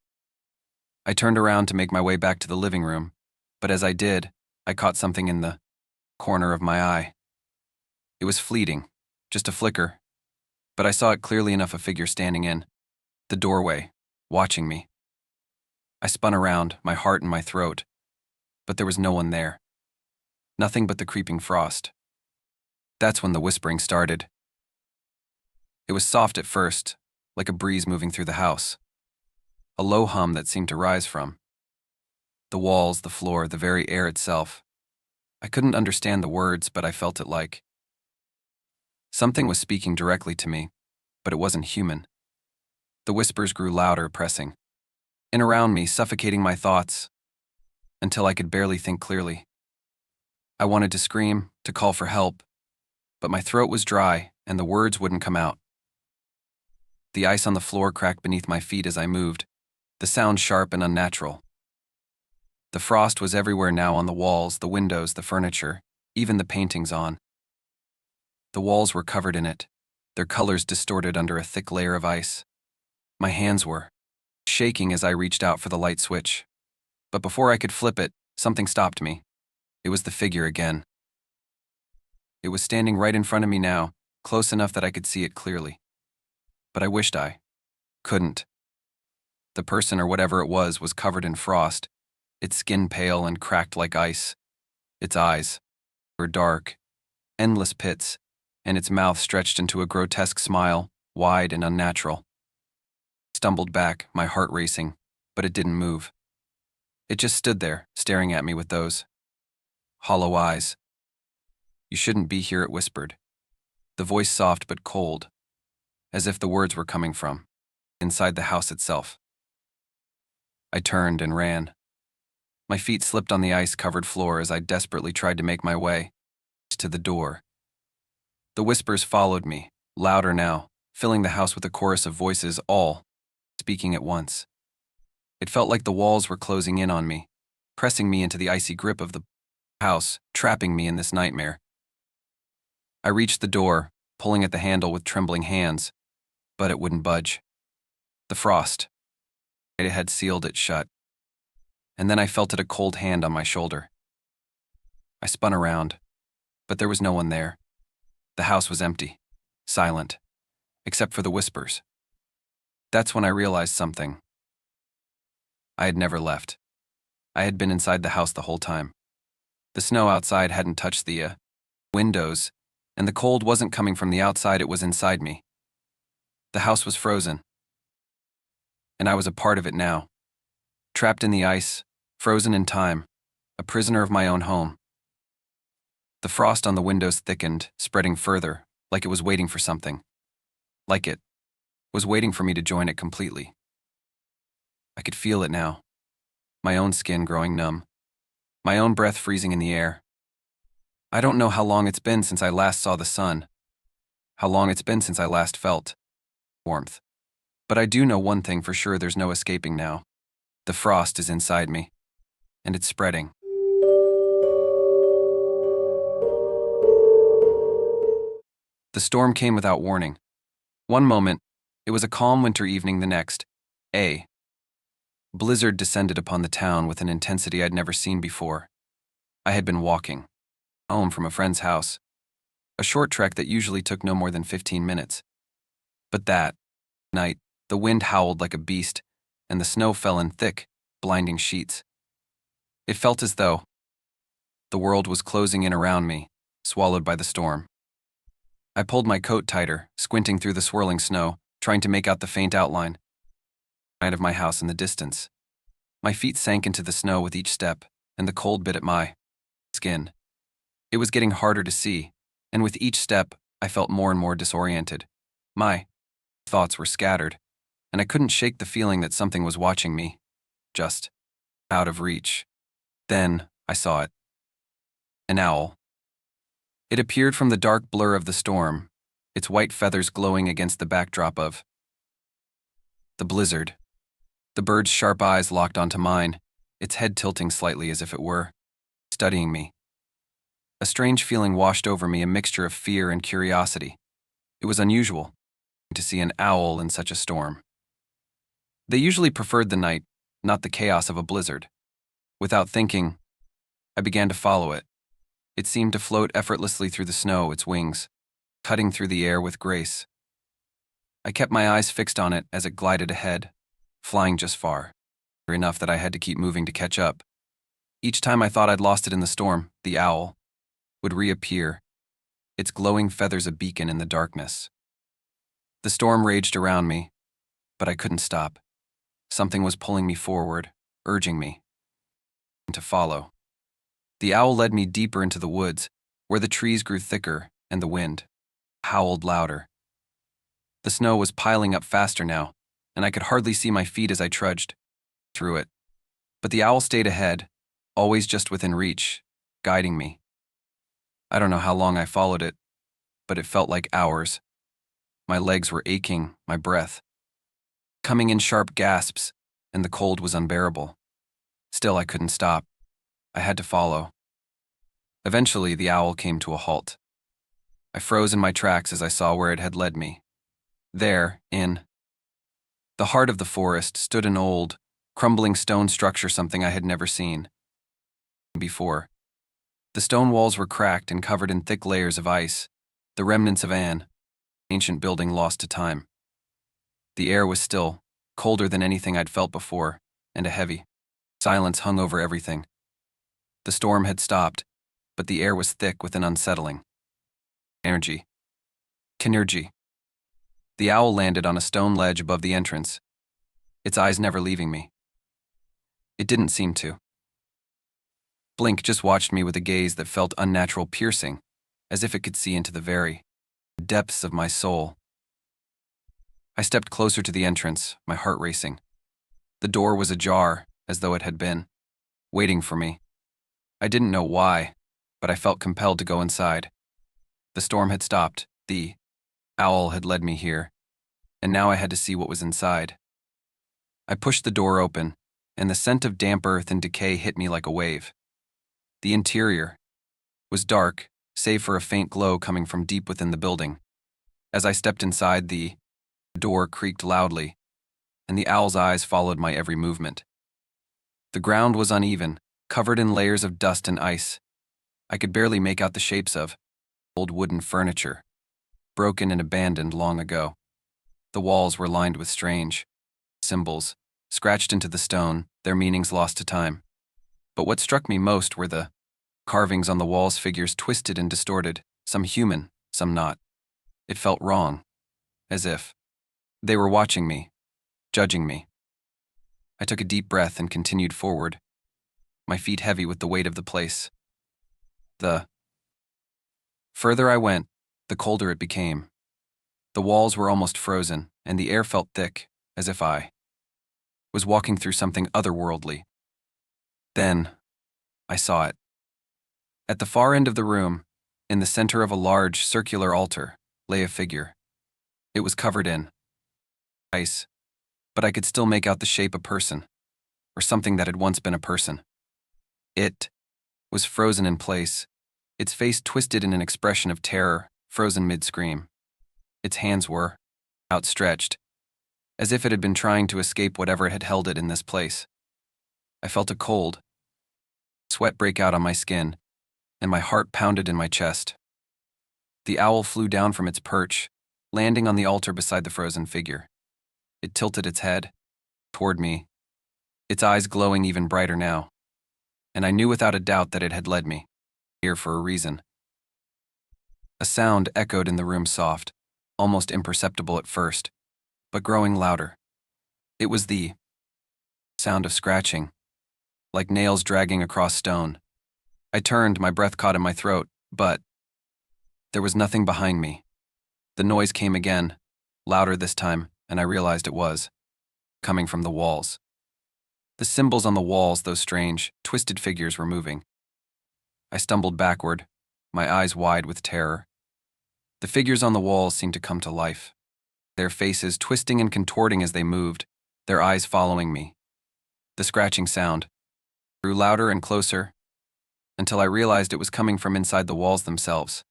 I turned around to make my way back to the living room, but as I did, I caught something in the corner of my eye. It was fleeting, just a flicker, but I saw it clearly enough, a figure standing in the doorway, watching me. I spun around, my heart in my throat, but there was no one there. Nothing but the creeping frost. That's when the whispering started. It was soft at first, like a breeze moving through the house. A low hum that seemed to rise from the walls, the floor, the very air itself. I couldn't understand the words, but I felt it like something was speaking directly to me, but it wasn't human. The whispers grew louder, pressing in around me, suffocating my thoughts, until I could barely think clearly. I wanted to scream, to call for help, but my throat was dry and the words wouldn't come out. The ice on the floor cracked beneath my feet as I moved, the sound sharp and unnatural. The frost was everywhere now, on the walls, the windows, the furniture, even the paintings on. The walls were covered in it, their colors distorted under a thick layer of ice. My hands were shaking as I reached out for the light switch. But before I could flip it, something stopped me. It was the figure again. It was standing right in front of me now, close enough that I could see it clearly. But I wished I couldn't. The person, or whatever it was covered in frost, its skin pale and cracked like ice. Its eyes were dark, endless pits, and its mouth stretched into a grotesque smile, wide and unnatural. I stumbled back, my heart racing, but it didn't move. It just stood there, staring at me with those hollow eyes. "You shouldn't be here," it whispered, the voice soft but cold, as if the words were coming from inside the house itself. I turned and ran. My feet slipped on the ice-covered floor as I desperately tried to make my way to the door. The whispers followed me, louder now, filling the house with a chorus of voices, all speaking at once. It felt like the walls were closing in on me, pressing me into the icy grip of the house, trapping me in this nightmare. I reached the door, pulling at the handle with trembling hands, but it wouldn't budge. The frost, it had sealed it shut. And then I felt a cold hand on my shoulder. I spun around, but there was no one there. The house was empty, silent, except for the whispers. That's when I realized something. I had never left. I had been inside the house the whole time. The snow outside hadn't touched the windows, and the cold wasn't coming from the outside, it was inside me. The house was frozen, and I was a part of it now. Trapped in the ice, frozen in time, a prisoner of my own home. The frost on the windows thickened, spreading further, like it was waiting for something. Like it was waiting for me to join it completely. I could feel it now. My own skin growing numb. My own breath freezing in the air. I don't know how long it's been since I last saw the sun. How long it's been since I last felt warmth. But I do know one thing for sure, there's no escaping now. The frost is inside me, and it's spreading. The storm came without warning. One moment, it was a calm winter evening, the next, a blizzard descended upon the town with an intensity I'd never seen before. I had been walking home from a friend's house, a short trek that usually took no more than 15 minutes. But that night, The wind howled like a beast, and the snow fell in thick, blinding sheets. It felt as though the world was closing in around me, swallowed by the storm. I pulled my coat tighter, squinting through the swirling snow, trying to make out the faint outline of my house in the distance. My feet sank into the snow with each step, and the cold bit at my skin. It was getting harder to see, and with each step, I felt more and more disoriented. My thoughts were scattered, and I couldn't shake the feeling that something was watching me, just out of reach. Then I saw it. An owl. It appeared from the dark blur of the storm, its white feathers glowing against the backdrop of the blizzard. The bird's sharp eyes locked onto mine, its head tilting slightly as if it were studying me. A strange feeling washed over me, a mixture of fear and curiosity. It was unusual to see an owl in such a storm. They usually preferred the night, not the chaos of a blizzard. Without thinking, I began to follow it. It seemed to float effortlessly through the snow, its wings cutting through the air with grace. I kept my eyes fixed on it as it glided ahead, flying just far enough that I had to keep moving to catch up. Each time I thought I'd lost it in the storm, the owl would reappear, its glowing feathers a beacon in the darkness. The storm raged around me, but I couldn't stop. Something was pulling me forward, urging me to follow. The owl led me deeper into the woods, where the trees grew thicker and the wind howled louder. The snow was piling up faster now, and I could hardly see my feet as I trudged through it. But the owl stayed ahead, always just within reach, guiding me. I don't know how long I followed it, but it felt like hours. My legs were aching, my breath coming in sharp gasps, and the cold was unbearable. Still, I couldn't stop. I had to follow. Eventually, the owl came to a halt. I froze in my tracks as I saw where it had led me. There, in the heart of the forest, stood an old, crumbling stone structure, something I had never seen before. The stone walls were cracked and covered in thick layers of ice, the remnants of an ancient building lost to time. The air was still, colder than anything I'd felt before, and a heavy silence hung over everything. The storm had stopped, but the air was thick with an unsettling energy. Kinergy. The owl landed on a stone ledge above the entrance, its eyes never leaving me. It didn't seem to blink, just watched me with a gaze that felt unnatural, piercing, as if it could see into the very depths of my soul. I stepped closer to the entrance, my heart racing. The door was ajar, as though it had been waiting for me. I didn't know why, but I felt compelled to go inside. The storm had stopped, the owl had led me here, and now I had to see what was inside. I pushed the door open, and the scent of damp earth and decay hit me like a wave. The interior was dark, save for a faint glow coming from deep within the building. As I stepped inside, the door creaked loudly, and the owl's eyes followed my every movement. The ground was uneven, covered in layers of dust and ice. I could barely make out the shapes of old wooden furniture, broken and abandoned long ago. The walls were lined with strange symbols, scratched into the stone, their meanings lost to time. But what struck me most were the carvings on the walls, figures twisted and distorted, some human, some not. It felt wrong, as if they were watching me, judging me. I took a deep breath and continued forward, my feet heavy with the weight of the place. The further I went, the colder it became. The walls were almost frozen, and the air felt thick, as if I was walking through something otherworldly. Then, I saw it. At the far end of the room, in the center of a large, circular altar, lay a figure. It was covered in ice, but I could still make out the shape of a person, or something that had once been a person. It was frozen in place, its face twisted in an expression of terror, frozen mid-scream. Its hands were outstretched, as if it had been trying to escape whatever had held it in this place. I felt a cold sweat break out on my skin, and my heart pounded in my chest. The owl flew down from its perch, landing on the altar beside the frozen figure. It tilted its head toward me, its eyes glowing even brighter now, and I knew without a doubt that it had led me here for a reason. A sound echoed in the room, soft, almost imperceptible at first, but growing louder. It was the sound of scratching, like nails dragging across stone. I turned, my breath caught in my throat, but there was nothing behind me. The noise came again, louder this time, and I realized it was coming from the walls. The symbols on the walls, those strange, twisted figures, were moving. I stumbled backward, my eyes wide with terror. The figures on the walls seemed to come to life, their faces twisting and contorting as they moved, their eyes following me. The scratching sound grew louder and closer, until I realized it was coming from inside the walls themselves.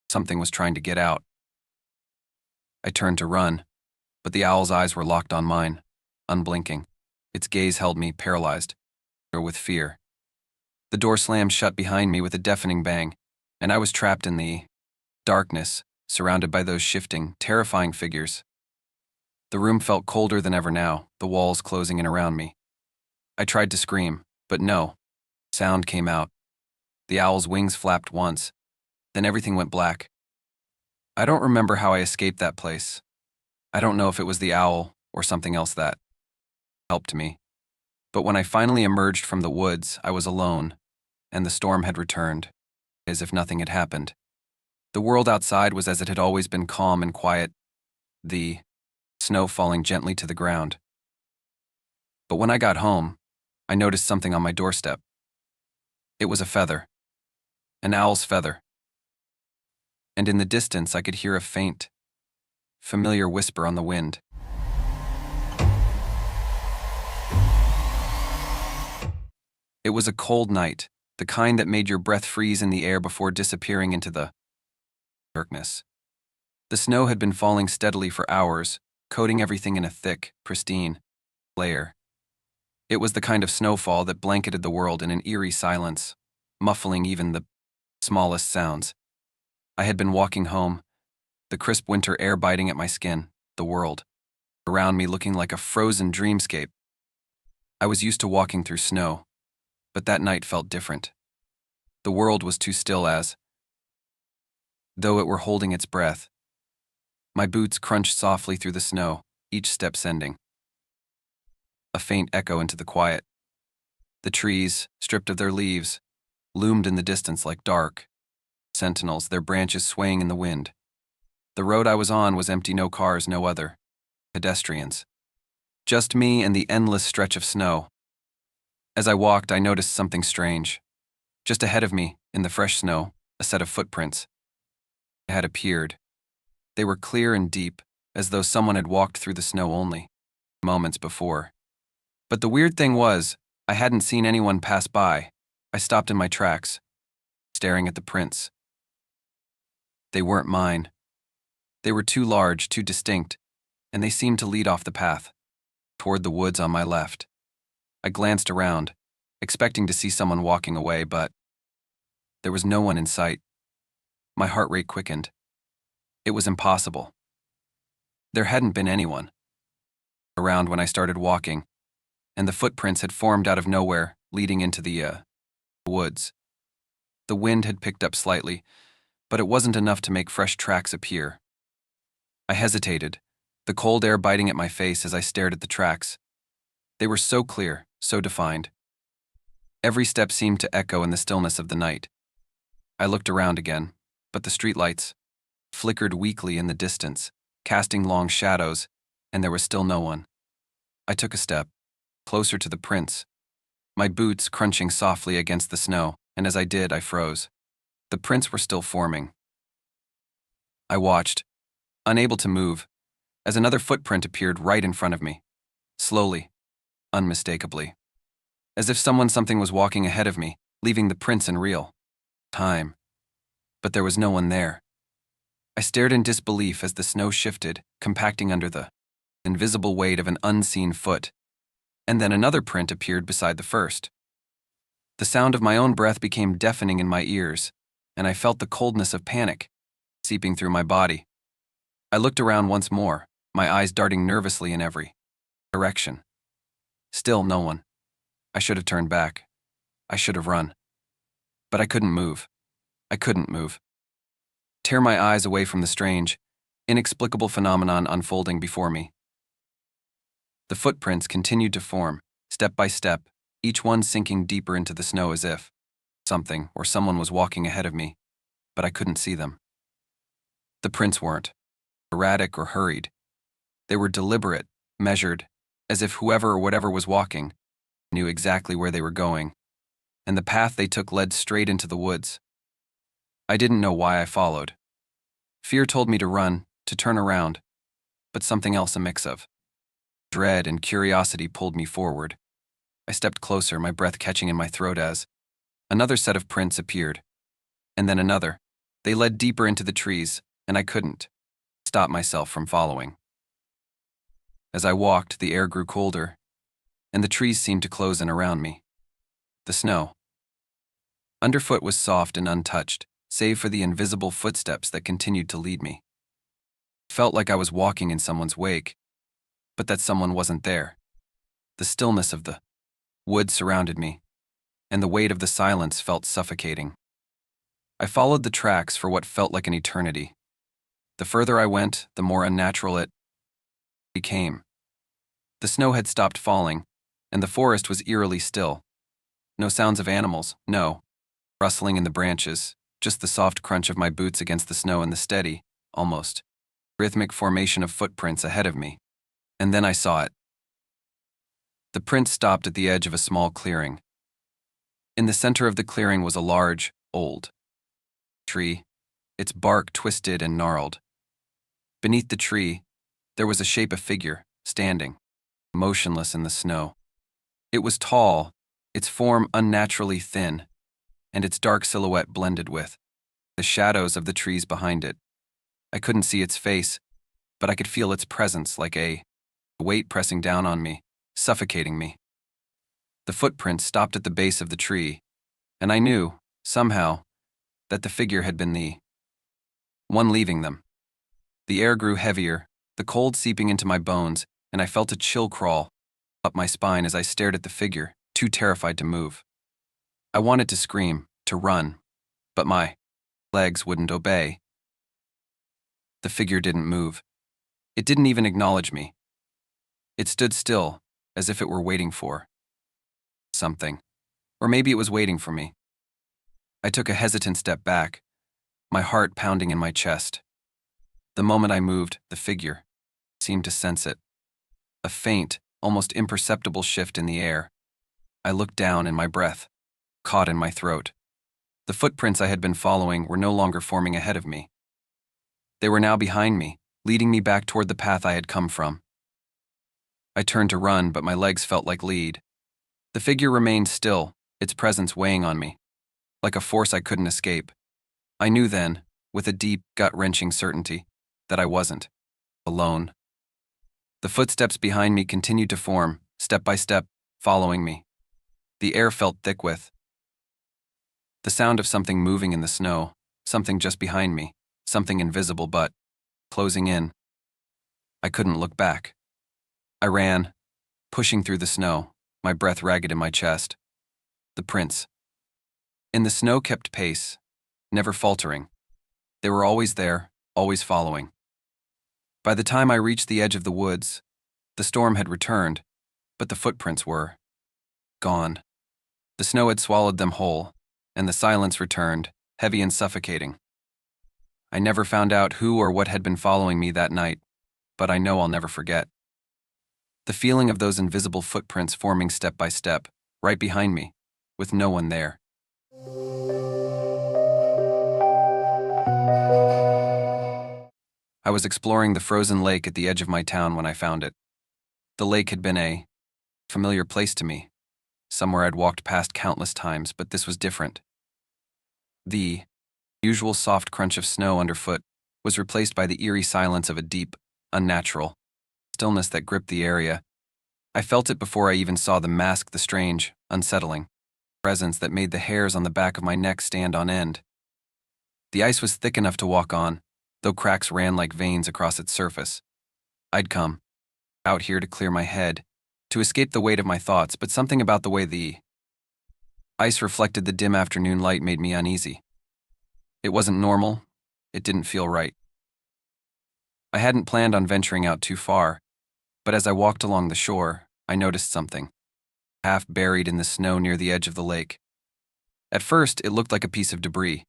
Something was trying to get out. I turned to run, but the owl's eyes were locked on mine, unblinking. Its gaze held me, paralyzed, or with fear. The door slammed shut behind me with a deafening bang, and I was trapped in the darkness, surrounded by those shifting, terrifying figures. The room felt colder than ever now, the walls closing in around me. I tried to scream, but no sound came out. The owl's wings flapped once, then everything went black. I don't remember how I escaped that place. I don't know if it was the owl or something else that helped me. But when I finally emerged from the woods, I was alone, and the storm had returned, as if nothing had happened. The world outside was as it had always been, calm and quiet, the snow falling gently to the ground. But when I got home, I noticed something on my doorstep. It was a feather, an owl's feather. And in the distance I could hear a faint, familiar whisper on the wind. It was a cold night, the kind that made your breath freeze in the air before disappearing into the darkness. The snow had been falling steadily for hours, coating everything in a thick, pristine layer. It was the kind of snowfall that blanketed the world in an eerie silence, muffling even the smallest sounds. I had been walking home, the crisp winter air biting at my skin, the world around me looking like a frozen dreamscape. I was used to walking through snow, but that night felt different. The world was too still, as though it were holding its breath. My boots crunched softly through the snow, each step sending a faint echo into the quiet. The trees, stripped of their leaves, loomed in the distance like dark sentinels, their branches swaying in the wind. The road I was on was empty, no cars, no other pedestrians. Just me and the endless stretch of snow. As I walked, I noticed something strange. Just ahead of me, in the fresh snow, a set of footprints had appeared. They were clear and deep, as though someone had walked through the snow only moments before. But the weird thing was, I hadn't seen anyone pass by. I stopped in my tracks, staring at the prints. They weren't mine. They were too large, too distinct, and they seemed to lead off the path, toward the woods on my left. I glanced around, expecting to see someone walking away, but there was no one in sight. My heart rate quickened. It was impossible. There hadn't been anyone around when I started walking, and the footprints had formed out of nowhere, leading into the woods. The wind had picked up slightly, but it wasn't enough to make fresh tracks appear. I hesitated, the cold air biting at my face as I stared at the tracks. They were so clear, so defined. Every step seemed to echo in the stillness of the night. I looked around again, but the streetlights flickered weakly in the distance, casting long shadows, and there was still no one. I took a step, closer to the prints, my boots crunching softly against the snow, and as I did, I froze. The prints were still forming. I watched, unable to move, as another footprint appeared right in front of me, slowly, unmistakably. As if something was walking ahead of me, leaving the prints in real time. But there was no one there. I stared in disbelief as the snow shifted, compacting under the invisible weight of an unseen foot. And then another print appeared beside the first. The sound of my own breath became deafening in my ears, and I felt the coldness of panic seeping through my body. I looked around once more, my eyes darting nervously in every Direction. Still no one. I should have turned back. I should have run. But I couldn't move. I couldn't move. Tear my eyes away from the strange, inexplicable phenomenon unfolding before me. The footprints continued to form, step by step, each one sinking deeper into the snow as if something or someone was walking ahead of me, but I couldn't see them. The prints weren't erratic or hurried. They were deliberate, measured, as if whoever or whatever was walking knew exactly where they were going, and the path they took led straight into the woods. I didn't know why I followed. Fear told me to run, to turn around, but something else a mix of dread and curiosity pulled me forward. I stepped closer, my breath catching in my throat as another set of prints appeared, and then another. They led deeper into the trees, and I couldn't stop myself from following. As I walked, the air grew colder, and the trees seemed to close in around me. The snow underfoot was soft and untouched, save for the invisible footsteps that continued to lead me. It felt like I was walking in someone's wake, but that someone wasn't there. The stillness of the woods surrounded me, and the weight of the silence felt suffocating. I followed the tracks for what felt like an eternity. The further I went, the more unnatural it became. The snow had stopped falling, and the forest was eerily still. No sounds of animals, no rustling in the branches, just the soft crunch of my boots against the snow and the steady, almost rhythmic formation of footprints ahead of me. And then I saw it. The prints stopped at the edge of a small clearing. In the center of the clearing was a large, old tree, its bark twisted and gnarled. Beneath the tree, there was a shape of figure, standing, motionless in the snow. It was tall, its form unnaturally thin, and its dark silhouette blended with the shadows of the trees behind it. I couldn't see its face, but I could feel its presence like a weight pressing down on me, suffocating me. The footprints stopped at the base of the tree, and I knew, somehow, that the figure had been the one leaving them. The air grew heavier, the cold seeping into my bones, and I felt a chill crawl up my spine as I stared at the figure, too terrified to move. I wanted to scream, to run, but my legs wouldn't obey. The figure didn't move. It didn't even acknowledge me. It stood still, as if it were waiting for something. Or maybe it was waiting for me. I took a hesitant step back, my heart pounding in my chest. The moment I moved, the figure seemed to sense it. A faint, almost imperceptible shift in the air. I looked down and my breath caught in my throat. The footprints I had been following were no longer forming ahead of me. They were now behind me, leading me back toward the path I had come from. I turned to run, but my legs felt like lead. The figure remained still, its presence weighing on me, like a force I couldn't escape. I knew then, with a deep, gut-wrenching certainty, that I wasn't alone. The footsteps behind me continued to form, step by step, following me. The air felt thick with the sound of something moving in the snow, something just behind me, something invisible but closing in. I couldn't look back. I ran, pushing through the snow, my breath ragged in my chest. The prints in the snow kept pace, never faltering. They were always there, always following. By the time I reached the edge of the woods, the storm had returned, but the footprints were gone. The snow had swallowed them whole, and the silence returned, heavy and suffocating. I never found out who or what had been following me that night, but I know I'll never forget the feeling of those invisible footprints forming step by step, right behind me, with no one there. I was exploring the frozen lake at the edge of my town when I found it. The lake had been a familiar place to me, somewhere I'd walked past countless times, but this was different. The usual soft crunch of snow underfoot was replaced by the eerie silence of a deep, unnatural stillness that gripped the area. I felt it before I even saw them mask the strange, unsettling presence that made the hairs on the back of my neck stand on end. The ice was thick enough to walk on, though cracks ran like veins across its surface. I'd come out here to clear my head, to escape the weight of my thoughts, but something about the way the ice reflected the dim afternoon light made me uneasy. It wasn't normal. It didn't feel right. I hadn't planned on venturing out too far, but as I walked along the shore, I noticed something, half buried in the snow near the edge of the lake. At first, it looked like a piece of debris,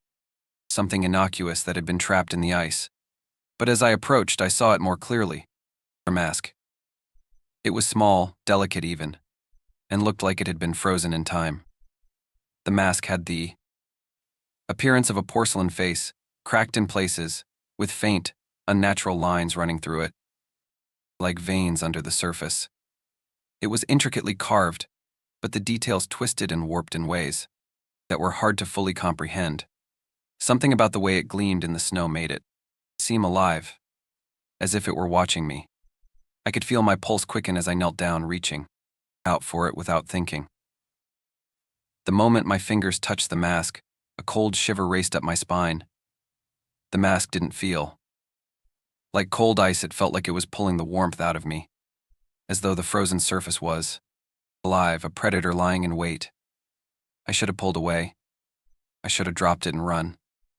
something innocuous that had been trapped in the ice. But as I approached, I saw it more clearly. A mask. It was small, delicate even, and looked like it had been frozen in time. The mask had the appearance of a porcelain face, cracked in places, with faint, unnatural lines running through it, like veins under the surface. It was intricately carved, but the details twisted and warped in ways that were hard to fully comprehend. Something about the way it gleamed in the snow made it seem alive, as if it were watching me. I could feel my pulse quicken as I knelt down, reaching out for it without thinking. The moment my fingers touched the mask, a cold shiver raced up my spine. The mask didn't feel like cold ice. It felt like it was pulling the warmth out of me, as though the frozen surface was alive, a predator lying in wait. I should have pulled away. I should have dropped it and run.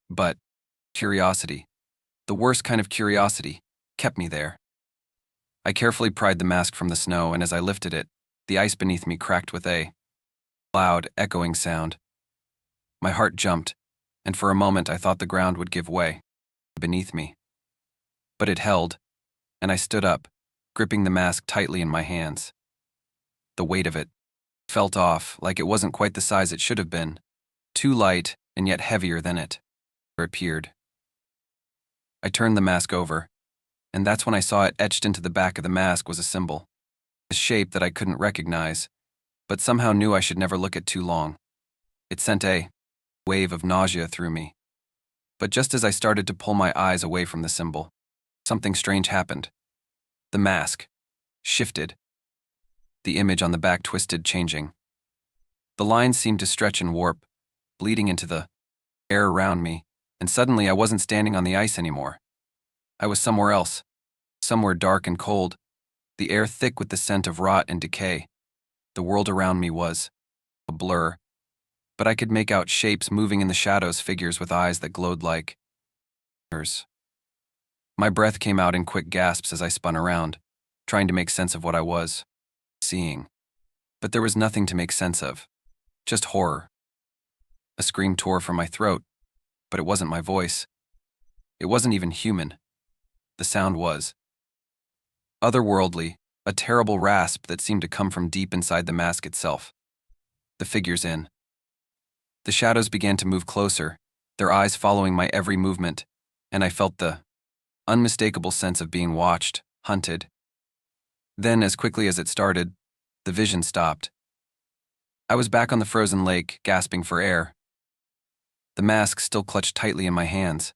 But curiosity, the worst kind of curiosity, kept me there. I carefully pried the mask from the snow, and as I lifted it, the ice beneath me cracked with a loud, echoing sound. My heart jumped, and for a moment I thought the ground would give way beneath me. But it held, and I stood up, gripping the mask tightly in my hands. The weight of it felt off, like it wasn't quite the size it should have been, too light and yet heavier than it appeared. I turned the mask over, and that's when I saw it etched into the back of the mask was a symbol, a shape that I couldn't recognize, but somehow knew I should never look at too long. It sent a wave of nausea through me. But just as I started to pull my eyes away from the symbol, something strange happened. The mask shifted. The image on the back twisted, changing. The lines seemed to stretch and warp, bleeding into the air around me, and suddenly I wasn't standing on the ice anymore. I was somewhere else, somewhere dark and cold, the air thick with the scent of rot and decay. The world around me was a blur, but I could make out shapes moving in the shadows, figures with eyes that glowed like hers. My breath came out in quick gasps as I spun around, trying to make sense of what I was seeing. But there was nothing to make sense of, just horror. A scream tore from my throat, but it wasn't my voice. It wasn't even human. The sound was otherworldly, a terrible rasp that seemed to come from deep inside the mask itself. The figures in the shadows began to move closer, their eyes following my every movement, and I felt the unmistakable sense of being watched, hunted. Then, as quickly as it started, the vision stopped. I was back on the frozen lake, gasping for air. The mask still clutched tightly in my hands.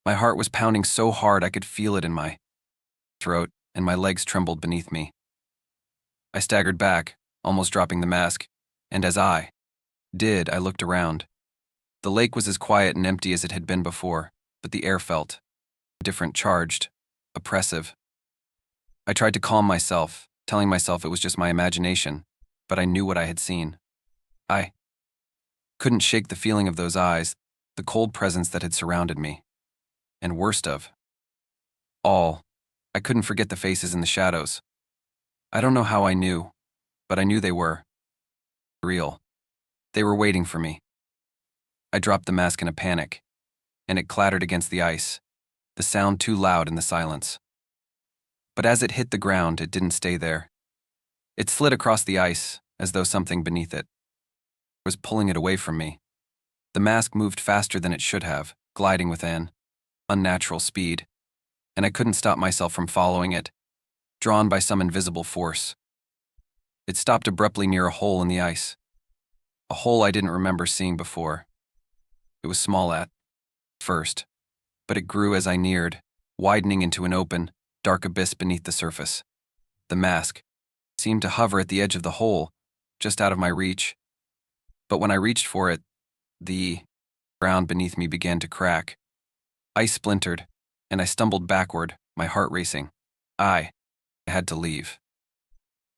My heart was pounding so hard I could feel it in my throat, and my legs trembled beneath me. I staggered back, almost dropping the mask, and as I did, I looked around. The lake was as quiet and empty as it had been before, but the air felt different, charged, oppressive. I tried to calm myself, telling myself it was just my imagination, but I knew what I had seen. I couldn't shake the feeling of those eyes, the cold presence that had surrounded me. And worst of all, I couldn't forget the faces in the shadows. I don't know how I knew, but I knew they were real. They were waiting for me. I dropped the mask in a panic, and it clattered against the ice, the sound too loud in the silence. But as it hit the ground, it didn't stay there. It slid across the ice, as though something beneath it was pulling it away from me. The mask moved faster than it should have, gliding with an unnatural speed, and I couldn't stop myself from following it, drawn by some invisible force. It stopped abruptly near a hole in the ice, a hole I didn't remember seeing before. It was small at first, but it grew as I neared, widening into an open, dark abyss beneath the surface. The mask seemed to hover at the edge of the hole, just out of my reach. But when I reached for it, the ground beneath me began to crack. Ice splintered, and I stumbled backward, my heart racing. I I had to leave.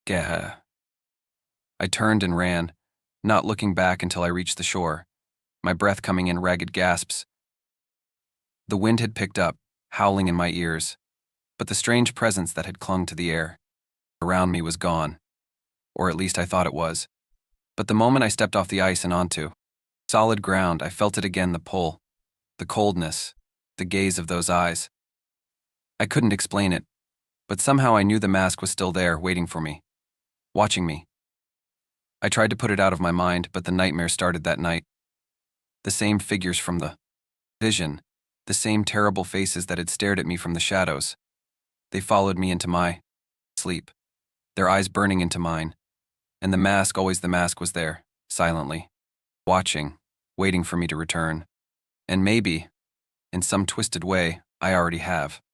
Gah. I turned and ran, not looking back until I reached the shore, my breath coming in ragged gasps. The wind had picked up, howling in my ears, but the strange presence that had clung to the air around me was gone, or at least I thought it was. But the moment I stepped off the ice and onto solid ground, I felt it again, the pull, the coldness, the gaze of those eyes. I couldn't explain it, but somehow I knew the mask was still there, waiting for me, watching me. I tried to put it out of my mind, but the nightmare started that night. The same figures from the vision, the same terrible faces that had stared at me from the shadows. They followed me into my sleep, their eyes burning into mine, and the mask, always the mask, was there, silently, watching, waiting for me to return. And maybe, in some twisted way, I already have.